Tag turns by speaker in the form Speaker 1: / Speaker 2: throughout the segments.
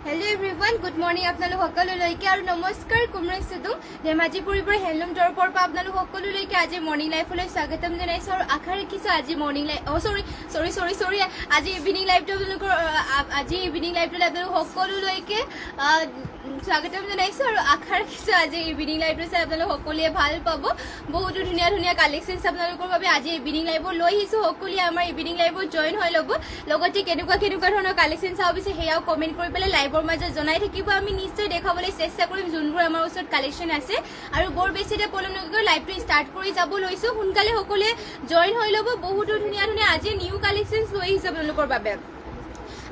Speaker 1: Hello everyone, good morning আপোনালোক সকলোলৈকে আৰু নমস্কাৰ কুমৰং সুদুম ধেমাজি পৰিবৰ হেণ্ডলুম দৰপৰ পৰা আপোনালোক সকলোলৈকে আজি মৰ্নিং লাইফলৈ স্বাগতম জনাইছো আৰু আশা ৰাখিছো আজি মৰ্নিং লাইফ সৰি আজি ইভিনিং লাইফটো আপোনালোকৰ আজি ইভিনিং লাইফটোলৈ আপোনালোক সকলোলৈকে স্বাগতম জনাইছো আৰু আশা ৰাখিছো আজি ইভিনিং লাইফটো চাই আপোনালোক সকলোৱে ভাল পাব বহুতো ধুনীয়া ধুনীয়া কালেকশ্যনছ আপোনালোকৰ বাবে আজি ইভিনিং লাইফত লৈ আহিছো সকলোৱে আমাৰ ইভিনিং লাইফত জইন হৈ ল'ব লগতে কেনেকুৱা ধৰণৰ কালেকশ্যন চাব বিচাৰে সেয়াও কমেণ্ট কৰি পেলাই লাইভৰ মাজত জনাই থাকিব আমি নিশ্চয় দেখাবলৈ চেষ্টা কৰিম যোনবোৰ আমাৰ ওচৰত কালেকশ্যন আছে আৰু বৰ বেছি এটা পলম নকৰি লাইভটো ষ্টাৰ্ট কৰি যাব লৈছো সোনকালে সকলোৱে জইন হৈ ল'ব বহুতো ধুনীয়া ধুনীয়া আজি নিউ কালেকশ্যনছ লৈ আহিছো আপোনালোকৰ বাবে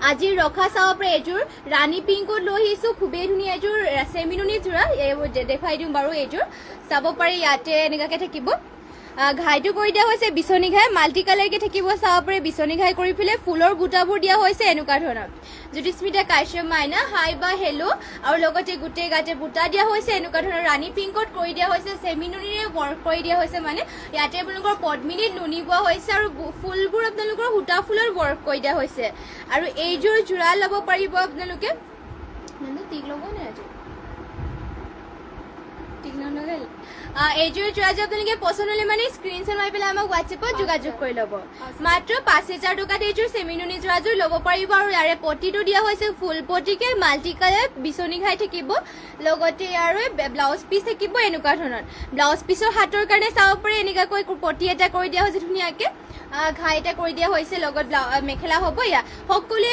Speaker 1: আজি ৰখা চাব পাৰে এযোৰ ৰাণী পিংকত লৈ আহিছো খুবেই ধুনীয়া এযোৰ চেমিনুনি যোৰা দেখাই দিওঁ বাৰু এযোৰ চাব পাৰে ইয়াতে এনেকুৱাকৈ থাকিব ঘাইটো কৰি দিয়া হৈছে বিচনী ঘাই মাল্টি কালাৰকে থাকিব চাব পাৰে বিচনী ঘাই কৰি পেলাই ফুলৰ বুটাবোৰ দিয়া হৈছে এনেকুৱা ধৰণৰ জ্যোতিস্মিতা কাশ্যপ মাইনা হাই বা হেল্ল' আৰু লগতে গোটেই গাতে বুটা দিয়া হৈছে এনেকুৱা ধৰণৰ ৰাণী পিংকত কৰি দিয়া হৈছে চেমিনুনিৰে ৱৰ্ক কৰি দিয়া হৈছে মানে ইয়াতে আপোনালোকৰ পদ্মিনীত নুনি বোৱা হৈছে আৰু ফুলবোৰ আপোনালোকৰ সূতা ফুলৰ ৱৰ্ক কৰি দিয়া হৈছে আৰু এইযোৰ যোৰা ল'ব পাৰিব আপোনালোকে ঠিক ল'ব নে ঠিক নলগাল এইযোৰ যোৰা যে আপোনালোকে পচন্দ হ'লে মানে স্ক্ৰীনশ্বট মাৰি পেলাই আমাক হোৱাটছএপত যোগাযোগ কৰি ল'ব মাত্ৰ 5,000 টকাত এইযোৰ চেমিনুনি যোৰাযোৰ ল'ব পাৰিব আৰু ইয়াৰে পটিটো দিয়া হৈছে ফুল পটিকে মাল্টি কালাৰ বিচনী ঘাই থাকিব লগতে আৰু ব্লাউজ পিচ থাকিব এনেকুৱা ধৰণৰ ব্লাউজ পিচৰ হাতৰ কাৰণে চাব পাৰে এনেকুৱাকৈ পটি এটা কৰি দিয়া হৈছে ধুনীয়াকৈ ঘাই এটা কৰি দিয়া হৈছে লগত মেখেলা হ'ব ইয়া সকলোৱে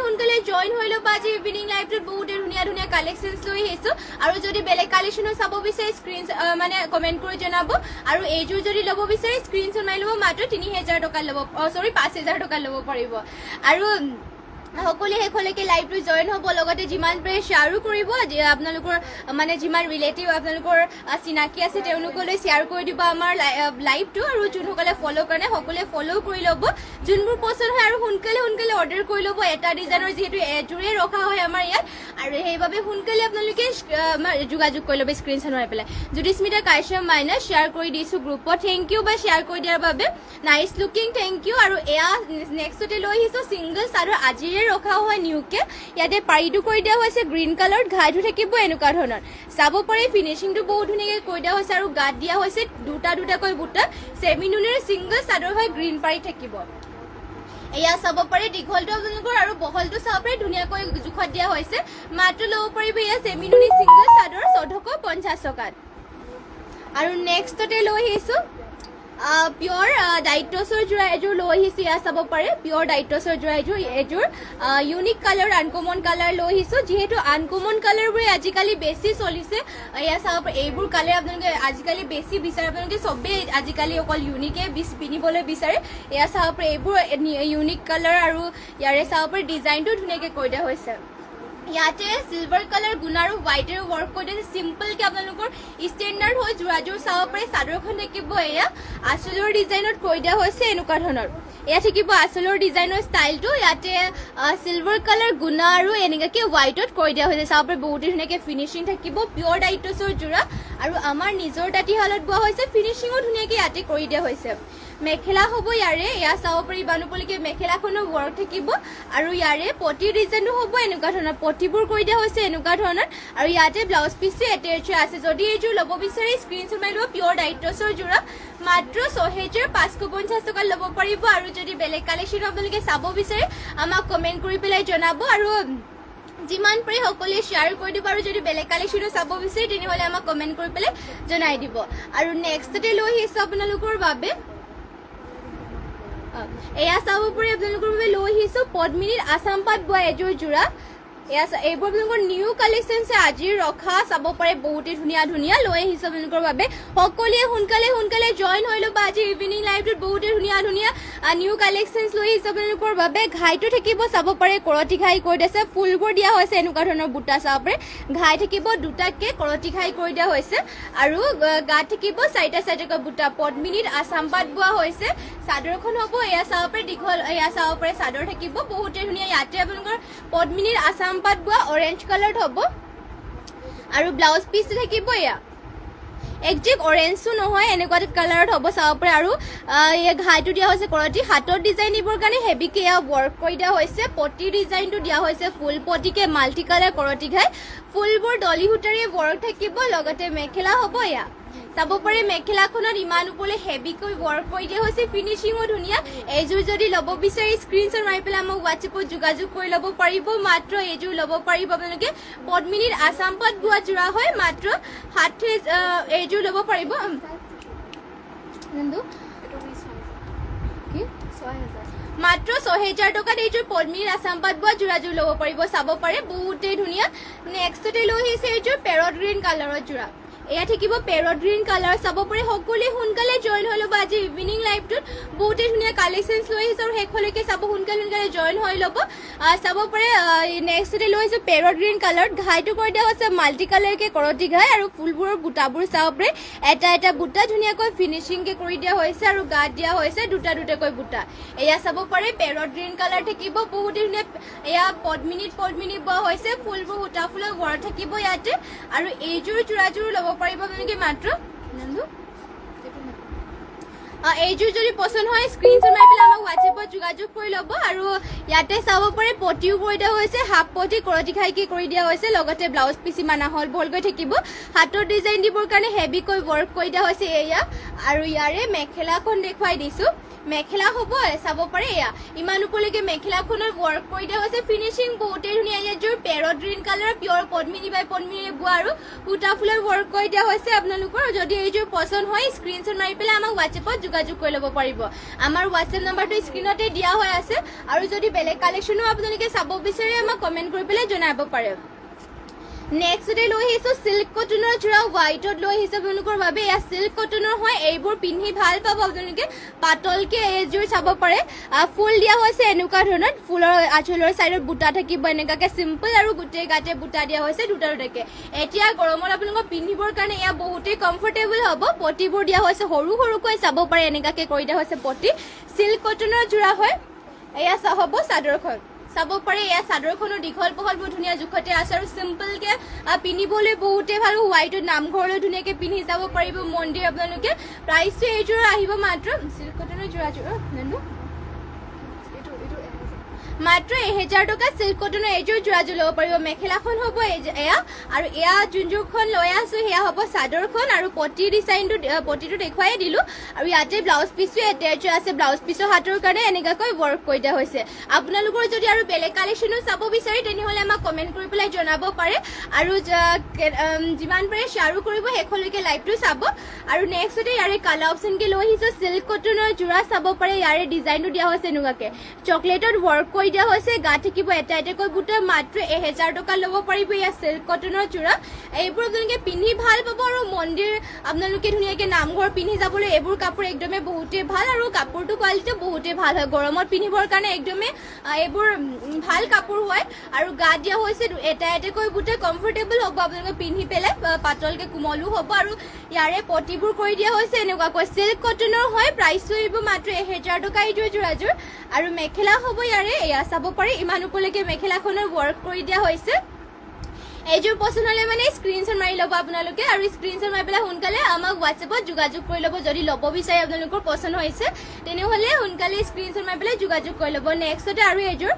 Speaker 1: সোনকালে জইন হৈ ল'ব আজি ইভিনিং লাইভটোত বহুতে ধুনীয়া ধুনীয়া কালেকশ্যনছ লৈ আহিছোঁ আৰু যদি বেলেগ কালেকশ্যনো চাব বিচাৰে স্ক্ৰীন মানে কমেণ্ট কৰি জনাব আৰু এইযোৰ যদি ল'ব বিচাৰে স্ক্ৰীনশ্বট মাৰি ল'ব মাত্ৰ 3,000 টকা ল'ব 5,000 টকা ল'ব পাৰিব আৰু সকলোৱে শেষলৈকে লাইভটো জইন হ'ব লগতে যিমান পাৰে শ্বেয়াৰো কৰিব আপোনালোকৰ মানে যিমান ৰিলেটিভ আপোনালোকৰ চিনাকি আছে তেওঁলোকলৈ শ্বেয়াৰ কৰি দিব আমাৰ লাইভটো আৰু যোনসকলে ফ'ল' কাৰণে সকলোৱে ফ'ল' কৰি ল'ব যোনবোৰ পচন্দ হয় আৰু সোনকালে অৰ্ডাৰ কৰি ল'ব এটা ডিজাইনৰ যিহেতু এযোৰে ৰখা হয় আমাৰ ইয়াত আৰু সেইবাবে সোনকালে আপোনালোকে যোগাযোগ কৰি ল'ব স্ক্ৰীনশ্বট মাৰি পেলাই জ্যোতিস্মিতা কাশ্যপ মাইনা শ্বেয়াৰ কৰি দিছোঁ গ্ৰুপত থেংক ইউ বা শ্বেয়াৰ কৰি দিয়াৰ বাবে নাইচ লুকিং থেংক ইউ আৰু এয়া নেক্সটতে লৈ আহিছোঁ ছিংগল চাদৰ আজিৰে ৰখা হয় নিউকে ইয়াতে পাৰিটো কৰি দিয়া হৈছে গ্ৰীণ কালাৰত ঘাইটো থাকিব এনেকুৱা ধৰণৰ চাব পাৰে ফিনিচিংটো বহুত ধুনীয়াকৈ কৰি দিয়া হৈছে আৰু গাত দিয়া হৈছে দুটাকৈ বুটা চেমিনুনিৰ ছিংগল চাদৰ হয় গ্ৰীণ পাৰি থাকিব এয়া চাব পাৰে দীঘলটো আপোনালোকৰ আৰু বহলটো চাব পাৰে ধুনীয়াকৈ জোখত দিয়া হৈছে মাত্ৰ ল'ব পাৰিব এয়া চেমিনুনি ছিংগল চাদৰ 1450 টকাত আৰু নেক্সটতে লৈ আহিছোঁ পিয়ৰ ডাইটছৰ যোৰা এযোৰ লৈ আহিছোঁ এয়া চাব পাৰে পিয়ৰ ডাইটছৰ যোৰা এযোৰ ইউনিক কালাৰ আনকমন কালাৰ লৈ আহিছোঁ যিহেতু আনকমন কালাৰবোৰে আজিকালি বেছি চলিছে এয়া চাব পাৰে এইবোৰ কালাৰ আপোনালোকে আজিকালি বেছি বিচাৰে আপোনালোকে চবেই আজিকালি অকল ইউনিকে পিন্ধিবলৈ বিচাৰে এয়া চাব পাৰে এইবোৰ ইউনিক কালাৰ আৰু ইয়াৰে চাব পাৰে ডিজাইনটো ধুনীয়াকৈ কৰি দিয়া হৈছে ইয়াতে চিলভাৰ কালাৰ গুণা আৰু হোৱাইটেৰে ৱৰ্ক কৰি দিছে চিম্পলকৈ আপোনালোকৰ ষ্টেণ্ডাৰ্ড হৈ যোৰাযোৰ চাব পাৰে চাদৰখন থাকিব এয়া আঁচলৰ ডিজাইনত কৰি দিয়া হৈছে এনেকুৱা ধৰণৰ এয়া থাকিব আঁচলৰ ডিজাইনৰ ষ্টাইলটো ইয়াতে চিলভাৰ কালাৰ গুণা আৰু এনেকুৱাকৈ হোৱাইটত কৰি দিয়া হৈছে চাব পাৰে বহুতে ধুনীয়াকৈ ফিনিচিং থাকিব পিয়ৰ ডাইটছৰ যোৰা আৰু আমাৰ নিজৰ তাঁতীশালত বোৱা হৈছে ফিনিচিঙো ধুনীয়াকৈ ইয়াতে কৰি দিয়া হৈছে মেখেলা হ'ব ইয়াৰে এয়া চাব পাৰি বানুপলিকে মেখেলাখনো ৱৰ্ক থাকিব আৰু ইয়াৰে পটি ডিজাইনো হ'ব এনেকুৱা ধৰণৰ পটিবোৰ কৰি দিয়া হৈছে এনেকুৱা ধৰণৰ আৰু ইয়াতে ব্লাউজ পিচটো এটেচ আছে যদি এইযোৰ ল'ব বিচাৰে স্ক্ৰীনশ্বট মাৰি ল'ব পিয়ৰ ডাইটছৰ যোৰা মাত্ৰ 6,550 টকাত ল'ব পাৰিব আৰু যদি বেলেগ কালেকশ্যন আপোনালোকে চাব বিচাৰে আমাক কমেণ্ট কৰি পেলাই জনাব আৰু যিমান পাৰে সকলোৱে শ্বেয়াৰ কৰি দিব আৰু যদি বেলেগ কালেকশ্যনো চাব বিচাৰে তেনেহ'লে আমাক কমেণ্ট কৰি পেলাই জনাই দিব আৰু নেক্সটতে লৈ আহিছোঁ আপোনালোকৰ বাবে এয়া চাব পাৰে আপোনালোকৰ বাবে লৈ আহিছোঁ পদ্মিনীত আছাম পাট বোৱা এযোৰ যোৰা এয়া এইবোৰ আপোনালোকৰ নিউ কালেকশ্যনছে আজিৰ ৰখা চাব পাৰে বহুতেই ধুনীয়া লৈ আহিছোঁ আপোনালোকৰ বাবে সকলোৱে সোনকালে জইন হৈ ল'ব আজি ইভিনিং লাইভটোত বহুতেই ধুনীয়া নিউ কালেকশ্যনছ লৈ আহিছোঁ আপোনালোকৰ বাবে ঘাইটো থাকিব চাব পাৰে কৰতি ঘাই কৰি দিছে ফুলবোৰ দিয়া হৈছে এনেকুৱা ধৰণৰ বুটা চাব পাৰে ঘাই থাকিব দুটাকৈ কৰতি ঘাই কৰি দিয়া হৈছে আৰু গাত থাকিব চাৰিটাকৈ বুটা পদ্মিনীত আছাম পাট বোৱা হৈছে চাদৰখন হ'ব এয়া চাব পাৰে দীঘল এয়া চাব পাৰে চাদৰ থাকিব বহুতেই ধুনীয়া ইয়াতে আপোনালোকৰ পদ্মিনীৰ আছাম পাট বোৱা অৰেঞ্জ কালাৰত হ'ব আৰু ব্লাউজ পিচটো থাকিব এয়া একজেক্ট অৰেঞ্জো নহয়, এনেকুৱা কালাৰত হ'ব চাব পাৰে। আৰু এই ঘাইটো দিয়া হৈছে কৰতি, হাতৰ ডিজাইন দিবৰ কাৰণে হেভিকে এয়া ৱৰ্ক কৰি দিয়া হৈছে। পটি ডিজাইনটো দিয়া হৈছে ফুল পটিকে, মাল্টি কালাৰ কৰতি ঘাই, ফুলবোৰ ডলি সূতাৰে ৱৰ্ক থাকিব। লগতে মেখেলা হ'ব এয়া চাব পাৰে। মেখেলাখনত ইমান ওপৰলৈ হেভিকৈ ৱৰ্ক কৰি দিয়া হৈছে, ফিনিচিঙো ধুনীয়া। এইযোৰ যদি ল'ব বিচাৰি স্ক্ৰীনশ্বট মাৰি পেলাই আমাক হোৱাটছএপত যোগাযোগ কৰি ল'ব পাৰিব। মাত্ৰ এইযোৰ ল'ব পাৰিব আপোনালোকে পদ্মিনীত আছাম পাট বোৱা যোৰা হয়, মাত্ৰ 60 এইযোৰ ল'ব পাৰিব। মাত্ৰ 6000 টকাত এইযোৰ পদ্মিনীৰ আছাম পাট বোৱা যোৰাযোৰ ল'ব পাৰিব, চাব পাৰে বহুতেই ধুনীয়া। নেক্সটতে লৈ আহিছে এইযোৰ পেৰট গ্ৰীণ কালাৰৰ যোৰা। এয়া থাকিব পেৰট গ্ৰীণ কালাৰ, চাব পাৰে। সকলোৱে সোনকালে জইন হৈ ল'ব। আজি ইভিনিং লাইভটোত বহুতেই ধুনীয়া কালেকশ্যনছ লৈ আহিছে আৰু শেষলৈকে চাব, সোনকালে জইন হৈ ল'ব। চাব পাৰে নেক্সটতে লৈ আহিছে পেৰট গ্ৰীণ কালাৰত, ঘাইটো কৰি দিয়া হৈছে মাল্টি কালাৰকে কৰতি ঘাই, আৰু ফুলবোৰৰ বুটাবোৰ চাব পাৰে। এটা বুটা ধুনীয়াকৈ ফিনিচিংকে কৰি দিয়া হৈছে আৰু গাত দিয়া হৈছে দুটাকৈ বুটা। এয়া চাব পাৰে পেৰট গ্ৰীণ কালাৰ থাকিব, বহুতেই ধুনীয়া। এয়া পদ্মিনী বোৱা হৈছে, ফুলবোৰ সূতা ফুলৰ ৱৰ্ক থাকিব ইয়াতে। আৰু এইযোৰ যোৰাযোৰ ল'ব পাৰিব আপোনালোকে মাত্ৰ। এইযোৰ যদি পচন্দ হয় স্ক্ৰীনশ্বট মাৰি পেলাই আমাক হোৱাটছএপত যোগাযোগ কৰি ল'ব। আৰু ইয়াতে চাব পাৰে পটিও কৰি দিয়া হৈছে, হাফ পটি কৰতি ঘাইকে কৰি দিয়া হৈছে। লগতে ব্লাউজ পিচ ইমান আহল বহলকৈ থাকিব। হাতৰ ডিজাইন দিবৰ কাৰণে হেভিকৈ ৱৰ্ক কৰি দিয়া হৈছে এয়া। আৰু ইয়াৰে মেখেলাখন দেখুৱাই দিছো। মেখেলা হ'ব চাব পাৰে। এয়া ইমান ওপৰলৈকে মেখেলাখনত ৱৰ্ক কৰি দিয়া হৈছে, ফিনিচিং বহুতেই ধুনীয়া। এইযোৰ পেৰট গ্ৰীণ কালাৰ পিয়ৰ পদ্মিনী বাই পদ্মিনী বোৱা আৰু সূতা ফুলৰ ৱৰ্ক কৰি দিয়া হৈছে আপোনালোকৰ। যদি এইযোৰ পচন্দ হয় স্ক্ৰীনশ্বট মাৰি পেলাই আমাক হোৱাটছএপত যোগাযোগ কৰি ল'ব পাৰিব। আমাৰ হোৱাটছএপ নাম্বাৰটো স্ক্ৰীনতে দিয়া হৈ আছে। আৰু যদি বেলেগ কালেকশ্যনো আপোনালোকে চাব বিচাৰে আমাক কমেণ্ট কৰি পেলাই জনাব পাৰে। নেক্সটতে লৈ আহিছো চিল্ক কটনৰ যোৰা, হোৱাইটত লৈ আহিছে আপোনালোকৰ বাবে। এয়া চিল্ক কটনৰ হয়, এইবোৰ পিন্ধি ভাল পাব আপোনালোকে। পাতলকে এইযোৰ চাব পাৰে, ফুল দিয়া হৈছে এনেকুৱা ধৰণৰ। ফুলৰ আঁচলৰ চাইডত বুটা থাকিব এনেকুৱাকে চিম্পল, আৰু গোটেই গাতে বুটা দিয়া হৈছে দুটাকে। এতিয়া গৰমত আপোনালোকক পিন্ধিবৰ কাৰণে এয়া বহুতেই কমফৰ্টেবল হ'ব। পটিবোৰ দিয়া হৈছে সৰুকৈ চাব পাৰে, এনেকুৱাকে কৰি দিয়া হৈছে পটি। চিল্ক কটনৰ যোৰা হয়। এয়া হ'ব চাদৰখন চাব পাৰে। এয়া চাদৰখনো দীঘল পহল বহুত ধুনীয়া জোখতে আছে, আৰু চিম্পলকে পিন্ধিবলৈ বহুতেই ভাল। হোৱাইটত নামঘৰলৈ ধুনীয়াকে পিন্ধি যাব পাৰিব মন্দিৰ আপোনালোকে। প্ৰাইচটো এইযোৰ আহিব মাত্ৰ চিল্ক কটনৰ যোৰাযোৰ মাত্ৰ 1000 টকা। চিল্ক কটনৰ এইযোৰ যোৰাযোৰ ল'ব পাৰিব। মেখেলাখন হ'ব এয়া। আৰু এয়া যোনযোৰখন লৈ আছো সেয়া হ'ব চাদৰখন, আৰু পটি ডিজাইনটো পটিটো দেখুৱাই দিলো। আৰু ইয়াতে ব্লাউজ পিচো এটেচ আছে, ব্লাউজ পিচৰ হাতৰ কাৰণে এনেকুৱাকৈ ৱৰ্ক কৰি দিয়া হৈছে। আপোনালোকৰ যদি আৰু বেলেগ কালেকশ্যনো চাব বিচাৰে তেনেহ'লে আমাক কমেণ্ট কৰি পেলাই জনাব পাৰে। আৰু যিমান পাৰে শ্বেয়াৰো কৰিব, শেষলৈকে লাইভটো চাব। আৰু নেক্সটতে ইয়াৰে কালাৰ অপশ্যনকে লৈ আহিছো চিল্ক কটনৰ যোৰা, চাব পাৰে। ইয়াৰে ডিজাইনটো দিয়া হৈছে এনেকুৱাকে চকলেটত ৱৰ্ক কৰি দিয়া হৈছে, গা থাকিব এটাকৈ বুটা। মাত্ৰ 1000 টকা ল'ব পাৰিব এয়া চিল্ক কটনৰ যোৰা। এইবোৰ আপোনালোকে পিন্ধি ভাল পাব, আৰু মন্দিৰ আপোনালোকে ধুনীয়াকে নামঘৰ পিন্ধি যাবলৈ এইবোৰ কাপোৰ একদমেই বহুতেই ভাল। আৰু কাপোৰটো কোৱালিটিও বহুতেই ভাল হয়, গৰমত পিন্ধিবৰ কাৰণে একদমেই এইবোৰ ভাল কাপোৰ হয়। আৰু গা দিয়া হৈছে এটাকৈ বুটা, কমফৰ্টেবল হ'ব আপোনালোকে পিন্ধি পেলাই, পাতলকে কোমলো হ'ব। আৰু ইয়াৰে পটিবোৰ কৰি দিয়া হৈছে এনেকুৱাকৈ। চিল্ক কটনৰ হয়, প্ৰাইচটো আহিব মাত্ৰ 1000 টকা এইযোৰ যোৰাযোৰ। আৰু মেখেলা হ'ব ইয়াৰে। এয়া চাব পাৰে ইমান ওপৰলৈকে মেখেলাখনৰ ৱৰ্ক কৰি দিয়া হৈছে। এইযোৰ পচন্দ হ'লে মানে স্ক্ৰীনশ্বট মাৰি ল'ব আপোনালোকে, আৰু স্ক্ৰীনশ্বট মাৰি পেলাই সোনকালে আমাক হোৱাটছএপত যোগাযোগ কৰি ল'ব। যদি ল'ব বিচাৰে আপোনালোকৰ পচন্দ হৈছে তেনেহ'লে সোনকালে স্ক্ৰীনশ্বট মাৰি পেলাই যোগাযোগ কৰি ল'ব। নেক্সটতে আৰু এইযোৰ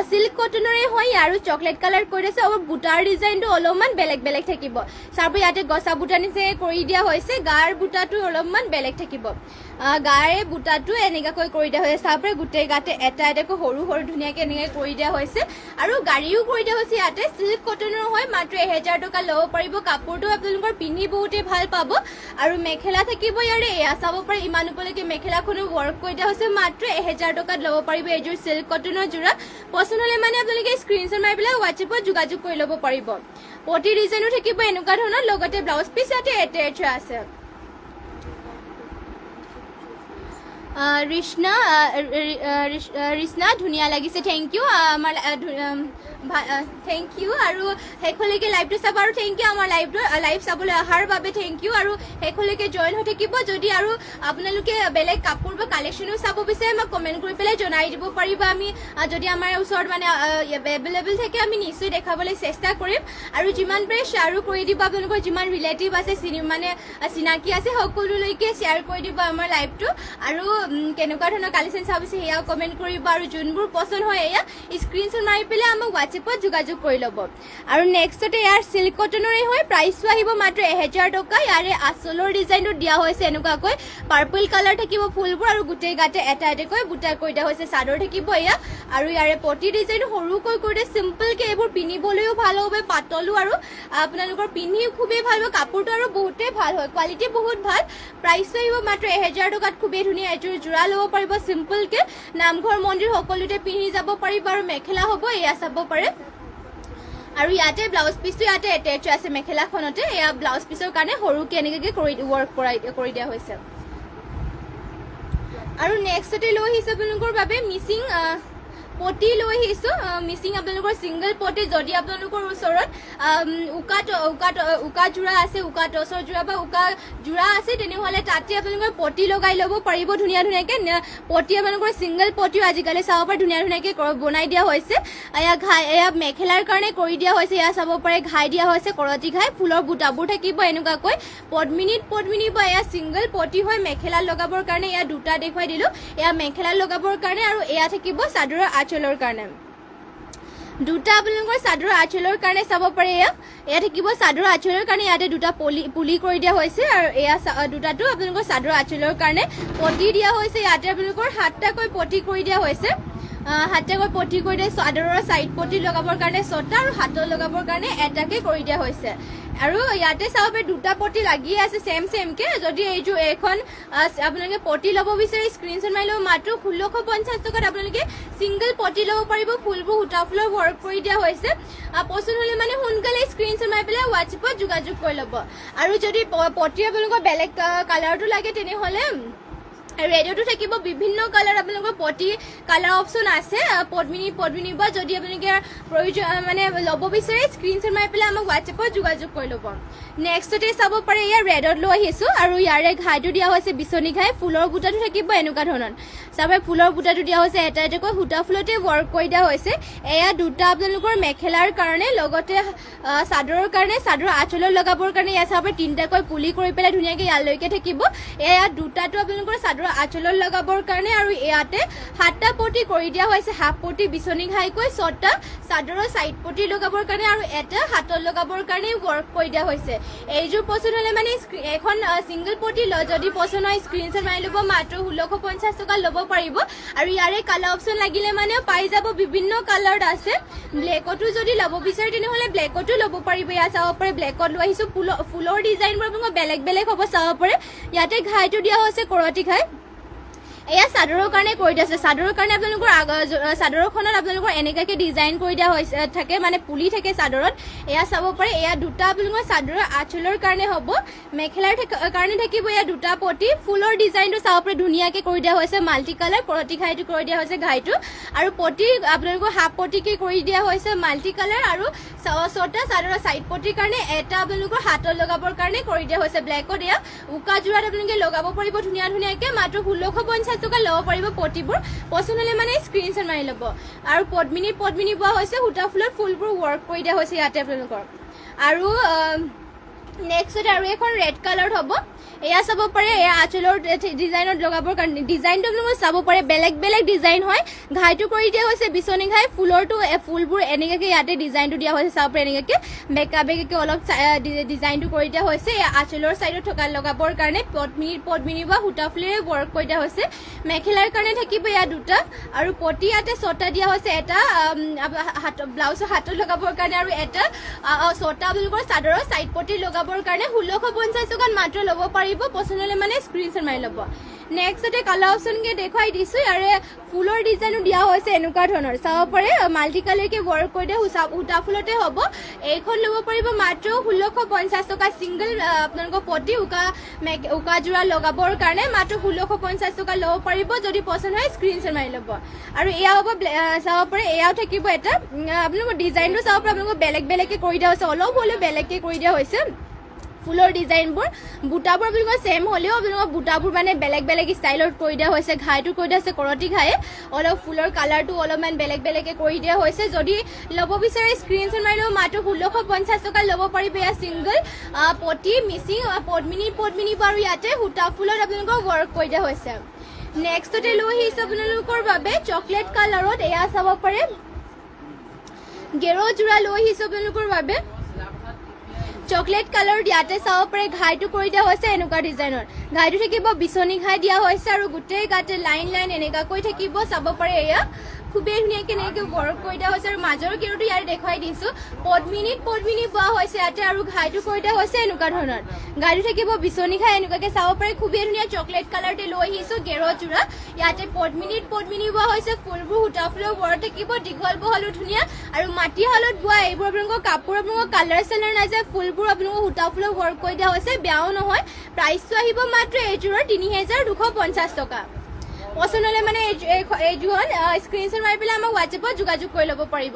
Speaker 1: চিল্ক কটনৰে হয়, আৰু চকলেট কালাৰ কৰি দিছে। আৰু বুটাৰ ডিজাইনটো অলপমান বেলেগ থাকিব। চাব ইয়াতে গছা বুটা নিচিনাকৈ কৰি দিয়া হৈছে, গাৰ বুটাটো অলপমান বেলেগ থাকিব। গাৰে বুটাটো এনেকুৱাকৈ কৰি দিয়া হৈছে, চাব পাৰে গোটেই গাতে এটাকৈ সৰু ধুনীয়াকৈ এনেকৈ কৰি দিয়া হৈছে। আৰু গাড়ীও কৰি দিয়া হৈছে ইয়াতে। চিল্ক কটনৰ হয়, মাত্ৰ 1000 টকা ল'ব পাৰিব। কাপোৰটো আপোনালোকৰ পিন্ধি বহুতেই ভাল পাব। আৰু মেখেলা থাকিব ইয়াৰে। এয়া চাব পাৰে ইমান ওপৰলৈকে মেখেলাখনো ৱৰ্ক কৰি দিয়া হৈছে, মাত্ৰ 1000 টকাত ল'ব পাৰিব এইযোৰ চিল্ক কটনৰ যোৰা। পচন্দ হ'লে মানে আপোনালোকে স্ক্ৰীনশ্বট মাৰি পেলাই হোৱাটছএপত যোগাযোগ কৰি ল'ব পাৰিব। পটি ডিজাইনো থাকিব এনেকুৱা ধৰণৰ, লগতে ব্লাউজ পিচ ইয়াতে এটেচ আছে। ৰিষ্ণা ধুনীয়া লাগিছে থেংক ইউ আমাৰ থেংক ইউ আৰু শেষলৈকে লাইভটো চাব আৰু থেংক ইউ আমাৰ লাইভ চাবলৈ অহাৰ বাবে থেংক ইউ আৰু শেষলৈকে জইন হৈ থাকিব যদি আৰু আপোনালোকে বেলেগ কাপোৰ বা কালেকশ্যনো চাব বিচাৰে আমাক কমেণ্ট কৰি পেলাই জনাই দিব পাৰিব আমি যদি আমাৰ ওচৰত মানে এভেইলেবল থাকে আমি নিশ্চয় দেখাবলৈ চেষ্টা কৰিম আৰু যিমান পাৰে শ্বেয়াৰো কৰি দিব আপোনালোকৰ যিমান ৰিলেটিভ আছে মানে চিনাকি আছে সকলোলৈকে শ্বেয়াৰ কৰি দিব আমাৰ লাইভটো আৰু কেনেকুৱা ধৰণৰ কালেকশ্যন চাব বিচাৰে সেয়াও কমেণ্ট কৰিব আৰু যোনবোৰ পচন্দ হয় এয়া স্ক্ৰীনশ্বট মাৰি পেলাই আমাক হোৱাটছএপত যোগাযোগ কৰি ল'ব আৰু নেক্সটতে ইয়াৰ চিল্ক কটনৰে হয় প্ৰাইচটো আহিব মাত্ৰ 1000 টকা ইয়াৰে আঁচলৰ ডিজাইনটো দিয়া হৈছে এনেকুৱাকৈ পাৰ্পল কালাৰ থাকিব ফুলবোৰ আৰু গোটেই গাতে এটা এটাকৈ বুটা কৰি দিয়া হৈছে চাদৰ থাকিব এয়া আৰু ইয়াৰে পটি ডিজাইন সৰুকৈ কৰি চিম্পলকৈ এইবোৰ পিন্ধিবলৈও ভাল হ'ব পাতলো আৰু আপোনালোকৰ পিন্ধিও খুবেই ভাল হ'ব কাপোৰটো আৰু বহুতেই ভাল হয় কোৱালিটি বহুত ভাল প্ৰাইচটো আহিব মাত্ৰ 1000 টকাত খুবেই ধুনীয়া এযোৰ যোৰা ল'ব পাৰিব চিম্পলকৈ নামঘৰ মন্দিৰ সকলোতে পিন্ধি যাব পাৰিব আৰু মেখেলা হ'ব এয়া চাব পাৰে আৰু ইয়াতে ব্লাউজ পিচটো ইয়াতে এটেচ আছে মেখেলাখনতে এয়া ব্লাউজ পিচৰ কাৰণে সৰুকৈ এনেকৈ ৱৰ্ক কৰি দিয়া হৈছে আৰু নেক্সটতে লৈ আহিছে আপোনালোকৰ বাবে মিচিং পটি লৈ আহিছোঁ মিচিং আপোনালোকৰ ছিংগল পটি যদি আপোনালোকৰ ওচৰত উকা যোৰা আছে উকা টচৰ যোৰা বা উকা যোৰা আছে তেনেহ'লে তাতে আপোনালোকৰ পটি লগাই ল'ব পাৰিব ধুনীয়া ধুনীয়াকৈ পটি আপোনালোকৰ ছিংগল পটিও আজিকালি চাব পাৰে ধুনীয়া ধুনীয়াকৈ বনাই দিয়া হৈছে এয়া মেখেলাৰ কাৰণে কৰি দিয়া হৈছে এয়া চাব পাৰে ঘাই দিয়া হৈছে কৰতি ঘাই ফুলৰ বুটাবোৰ থাকিব এনেকুৱাকৈ পদ্মিনী বা এয়া ছিংগল পটি হয় মেখেলা লগাবৰ কাৰণে এয়া দুটা দেখুৱাই দিলোঁ এয়া মেখেলা লগাবৰ কাৰণে আৰু এয়া থাকিব চাদৰৰ আঁচলৰ কাৰণে দুটা আপোনালোকৰ চাদৰৰ আঁচলৰ কাৰণে চাব পাৰে এয়া থাকিব চাদৰৰ আঁচলৰ কাৰণে ইয়াতে দুটা পুলি কৰি দিয়া হৈছে আৰু এয়া দুটাটো আপোনালোকৰ চাদৰৰ আঁচলৰ কাৰণে পটি দিয়া হৈছে ইয়াতে আপোনালোকৰ 7টাকৈ পটি কৰি দিয়া হৈছে 7টাকৈ পটি কৰি দিয়ে চাদৰৰ চাইড পটি লগাবৰ কাৰণে 6টা আৰু হাতৰ লগাবৰ কাৰণে এটাকে কৰি দিয়া হৈছে আৰু ইয়াতে চাব পাৰে দুটা পটি লাগিয়ে আছে চেমকে যদি এইযোৰ এখন আপোনালোকে পটি ল'ব বিচাৰে স্ক্ৰীনশ্বট মাৰি ল'ব মাত্ৰ 1650 টকাত আপোনালোকে ছিংগল পটি ল'ব পাৰিব ফুলবোৰ সূতা ফুলৰ ৱৰ্ক কৰি দিয়া হৈছে পচন্দ হ'লে মানে সোনকালে স্ক্ৰীনশ্বট মাৰি পেলাই হোৱাটছএপত যোগাযোগ কৰি ল'ব আৰু যদি পটি আপোনালোকৰ বেলেগ কালাৰটো লাগে তেনেহ'লে ৰেডতো থাকিব বিভিন্ন কালাৰ আপোনালোকৰ পটি কালাৰ অপশ্যন আছে পদ্মিনী বা যদি আপোনালোকে প্ৰয়োজন মানে ল'ব বিচাৰে স্ক্ৰীনশ্বট মাৰি পেলাই আমাক হোৱাটছএপত যোগাযোগ কৰি ল'ব নেক্সটতে চাব পাৰে ইয়াৰ ৰেডত লৈ আহিছোঁ আৰু ইয়াৰে ঘাইটো দিয়া হৈছে বিচনী ঘাই ফুলৰ বুটাটো থাকিব এনেকুৱা ধৰণৰ চাবে ফুলৰ বুটাটো দিয়া হৈছে এটা এটাকৈ সূতা ফুলতে ৱৰ্ক কৰি দিয়া হৈছে এয়া দুটা আপোনালোকৰ মেখেলাৰ কাৰণে লগতে চাদৰৰ কাৰণে চাদৰৰ আঁচলৰ লগাবৰ কাৰণে এয়া চাব 3টাকৈ পুলি কৰি পেলাই ধুনীয়াকৈ ইয়ালৈকে থাকিব এয়া দুটাটো আপোনালোকৰ চাদৰৰ আঁচলৰ লগাবৰ কাৰণে আৰু ইয়াতে 7টা পটি কৰি দিয়া হৈছে হাফ পটি বিচনী ঘাইকৈ 6টা চাদৰৰ চাইড পটি লগাবৰ কাৰণে আৰু এটা হাতৰ লগাবৰ কাৰণে ৱৰ্ক কৰি দিয়া হৈছে এইযোৰ পচন্দ হ'লে মানে এখন ছিংগল পটি যদি পচন্দ হয় স্ক্ৰীনশ্বট মাৰি ল'ব মাত্ৰ 1650 টকা ল'ব পাৰিব আৰু ইয়াৰে কালাৰ অপশ্যন লাগিলে মানে পাই যাব বিভিন্ন কালাৰত আছে ব্লেকতো যদি ল'ব বিচাৰে তেনেহ'লে ব্লেকতো ল'ব পাৰিব ইয়াত চাব পাৰে ব্লেকত লৈ আহিছোঁ ফুলৰ ডিজাইনবোৰ আপোনালোকৰ বেলেগ হ'ব চাব পাৰে ইয়াতে ঘাইটো দিয়া হৈছে কৰতি ঘাই এয়া চাদৰৰ কাৰণে কৰি দিয়া আছে চাদৰৰ কাৰণে আপোনালোকৰ চাদৰখনত আপোনালোকৰ এনেকুৱাকৈ ডিজাইন কৰি দিয়া হৈছে থাকে মানে পুলি থাকে চাদৰত এয়া চাব পাৰে এয়া দুটা আপোনালোকৰ চাদৰৰ আঁচলৰ কাৰণে হ'ব মেখেলাৰ কাৰণে থাকিব এয়া দুটা পটি ফুলৰ ডিজাইনটো চাব পাৰে ধুনীয়াকৈ কৰি দিয়া হৈছে মাল্টি কালাৰ কৰতি ঘাইটো কৰি দিয়া হৈছে ঘাইটো আৰু পটি আপোনালোকৰ হাফ পটিকৈ কৰি দিয়া হৈছে মাল্টি কালাৰ আৰু 6টা চাদৰৰ চাইড পটিৰ কাৰণে এটা আপোনালোকৰ হাতৰ লগাবৰ কাৰণে কৰি দিয়া হৈছে ব্লেকত এয়া উকা যোৰাত আপোনালোকে লগাব পাৰিব ধুনীয়াকৈ মাত্ৰ 1650 টকা ল'ব পাৰিব পটিবোৰ পচন্দ হ'লে মানে স্ক্ৰীনশ্বট মাৰি ল'ব আৰু পদ্মিনী বোৱা হৈছে সূতা ফুলত ফুলবোৰ ৱৰ্ক কৰি দিয়া হৈছে ইয়াতে আপোনালোকৰ আৰু নেক্সট আৰু এখন ৰেড কালাৰত হ'ব এয়া চাব পাৰে এয়া আঁচলৰ ডিজাইনত লগাবৰ কাৰণে ডিজাইনটো আপোনালোকে চাব পাৰে বেলেগ ডিজাইন হয় ঘাইটো কৰি দিয়া হৈছে বিচনী ঘাই ফুলবোৰ এনেকৈ ইয়াতে ডিজাইনটো দিয়া হৈছে চাব পাৰে এনেকৈ বেকাকৈ অলপ ডিজাইনটো কৰি দিয়া হৈছে আঁচলৰ চাইডত থকা লগাবৰ কাৰণে পদ্মিনী বা সূতা ফুলেৰে ৱৰ্ক কৰি দিয়া হৈছে মেখেলাৰ কাৰণে থাকিব এয়া দুটা আৰু পটি ইয়াতে 6টা দিয়া হৈছে এটা ব্লাউজৰ হাতত লগাবৰ কাৰণে আৰু এটা 6টা আপোনালোকৰ চাদৰৰ চাইড পটি লগাবৰ কাৰণে 1650 টকাত মাত্ৰ ল'ব পাৰিব পচন্দ হ'লে মানে স্ক্ৰীনশ্বট মাৰি ল'ব নেক্সটতে কালাৰ অপশ্যনকে দেখুৱাই দিছো ইয়াৰে ফুলৰ ডিজাইনো দিয়া হৈছে এনেকুৱা ধৰণৰ চাব পাৰে মাল্টি কালাৰকে ৱৰ্ক কৰি দিয়ে সূতা ফুলতে হ'ব এইখন ল'ব পাৰিব মাত্ৰ 1650 টকা সিংগল আপোনালোকৰ পটি উকা জোৰা লগাবৰ কাৰণে মাত্ৰ 1650 টকা ল'ব পাৰিব যদি পছন্দ হয় স্ক্ৰীনশ্বট মাৰি ল'ব আৰু এয়া হ'ব চাব পাৰে এয়াও থাকিব এটা আপোনালোকৰ ডিজাইনটো চাব পাৰে আপোনালোকৰ বেলেগকে কৰি দিয়া হৈছে অলপ হ'লেও বেলেগকে কৰি দিয়া হৈছে ফুলৰ ডিজাইনবোৰ বুটাবোৰ আপোনালোকৰ সেম হ'লেও আপোনালোকৰ বুটাবোৰ মানে বেলেগ ষ্টাইলত কৰি দিয়া হৈছে ঘাইটো কৰি দিয়া হৈছে কৰতি ঘায়ে অলপ ফুলৰ কালাৰটো অলপমান বেলেগকে কৰি দিয়া হৈছে যদি ল'ব বিচাৰে স্ক্ৰীনশ্বট মাৰি ল'ব মাত্ৰ 1650 টকা ল'ব পাৰিব এয়া সিংগল পটি মিচিং পদ্মিনী বাৰু ইয়াতে সূতা ফুলত আপোনালোকৰ ৱৰ্ক কৰি দিয়া হৈছে নেক্সটতে লৈ আহিছে আপোনালোকৰ বাবে চকলেট কালাৰত এয়া চাব পাৰে গেৰো জোৰা লৈ আহিছে আপোনালোকৰ বাবে চকলেট কালাৰ ইয়াতে চাব পাৰে ঘাইটো কৰি দিয়া হৈছে এনেকুৱা ডিজাইনৰ ঘাইটো থাকিব বিচনী ঘাই দিয়া হৈছে আৰু গোটেই গাতে লাইন এনেকুৱাকৈ থাকিব চাব পাৰে এয়া খুবেই ধুনীয়াকৈ এনেকৈ ৱৰ্ক কৰি দিয়া হৈছে আৰু মাজৰ গেৰুটো ইয়াত দেখুৱাই দিছো পদ্মিনী বোৱা হৈছে ইয়াতে আৰু ঘাইটো কৰি দিয়া হৈছে এনেকুৱা ধৰণৰ ঘাইটো থাকিব বিচনী ঘাই এনেকুৱাকৈ চাব পাৰে খুবেই ধুনীয়া চকলেট কালাৰতে লৈ আহিছো গেৰো জোৰা ইয়াতে পদ্মিনী বোৱা হৈছে ফুলবোৰ সূতা ফুলৰ ৱৰ্ক থাকিব দীঘল বহলো ধুনীয়া আৰু মাটি হালত বোৱা এইবোৰ আপোনালোকৰ কাপোৰ আপোনালোকৰ কালাৰ চালাৰ নাযায় ফুলবোৰ আপোনালোকৰ সূতা ফুলৰ ৱৰ্ক কৰি দিয়া হৈছে বেয়াও নহয় প্ৰাইচটো আহিব মাত্ৰ এইযোৰৰ 3250 টকা পছন্দ হ'লে মানে এইযোৰ স্ক্ৰীনশ্বট মাৰি পেলাই আমাক হোৱাটছএপত যোগাযোগ কৰি ল'ব পাৰিব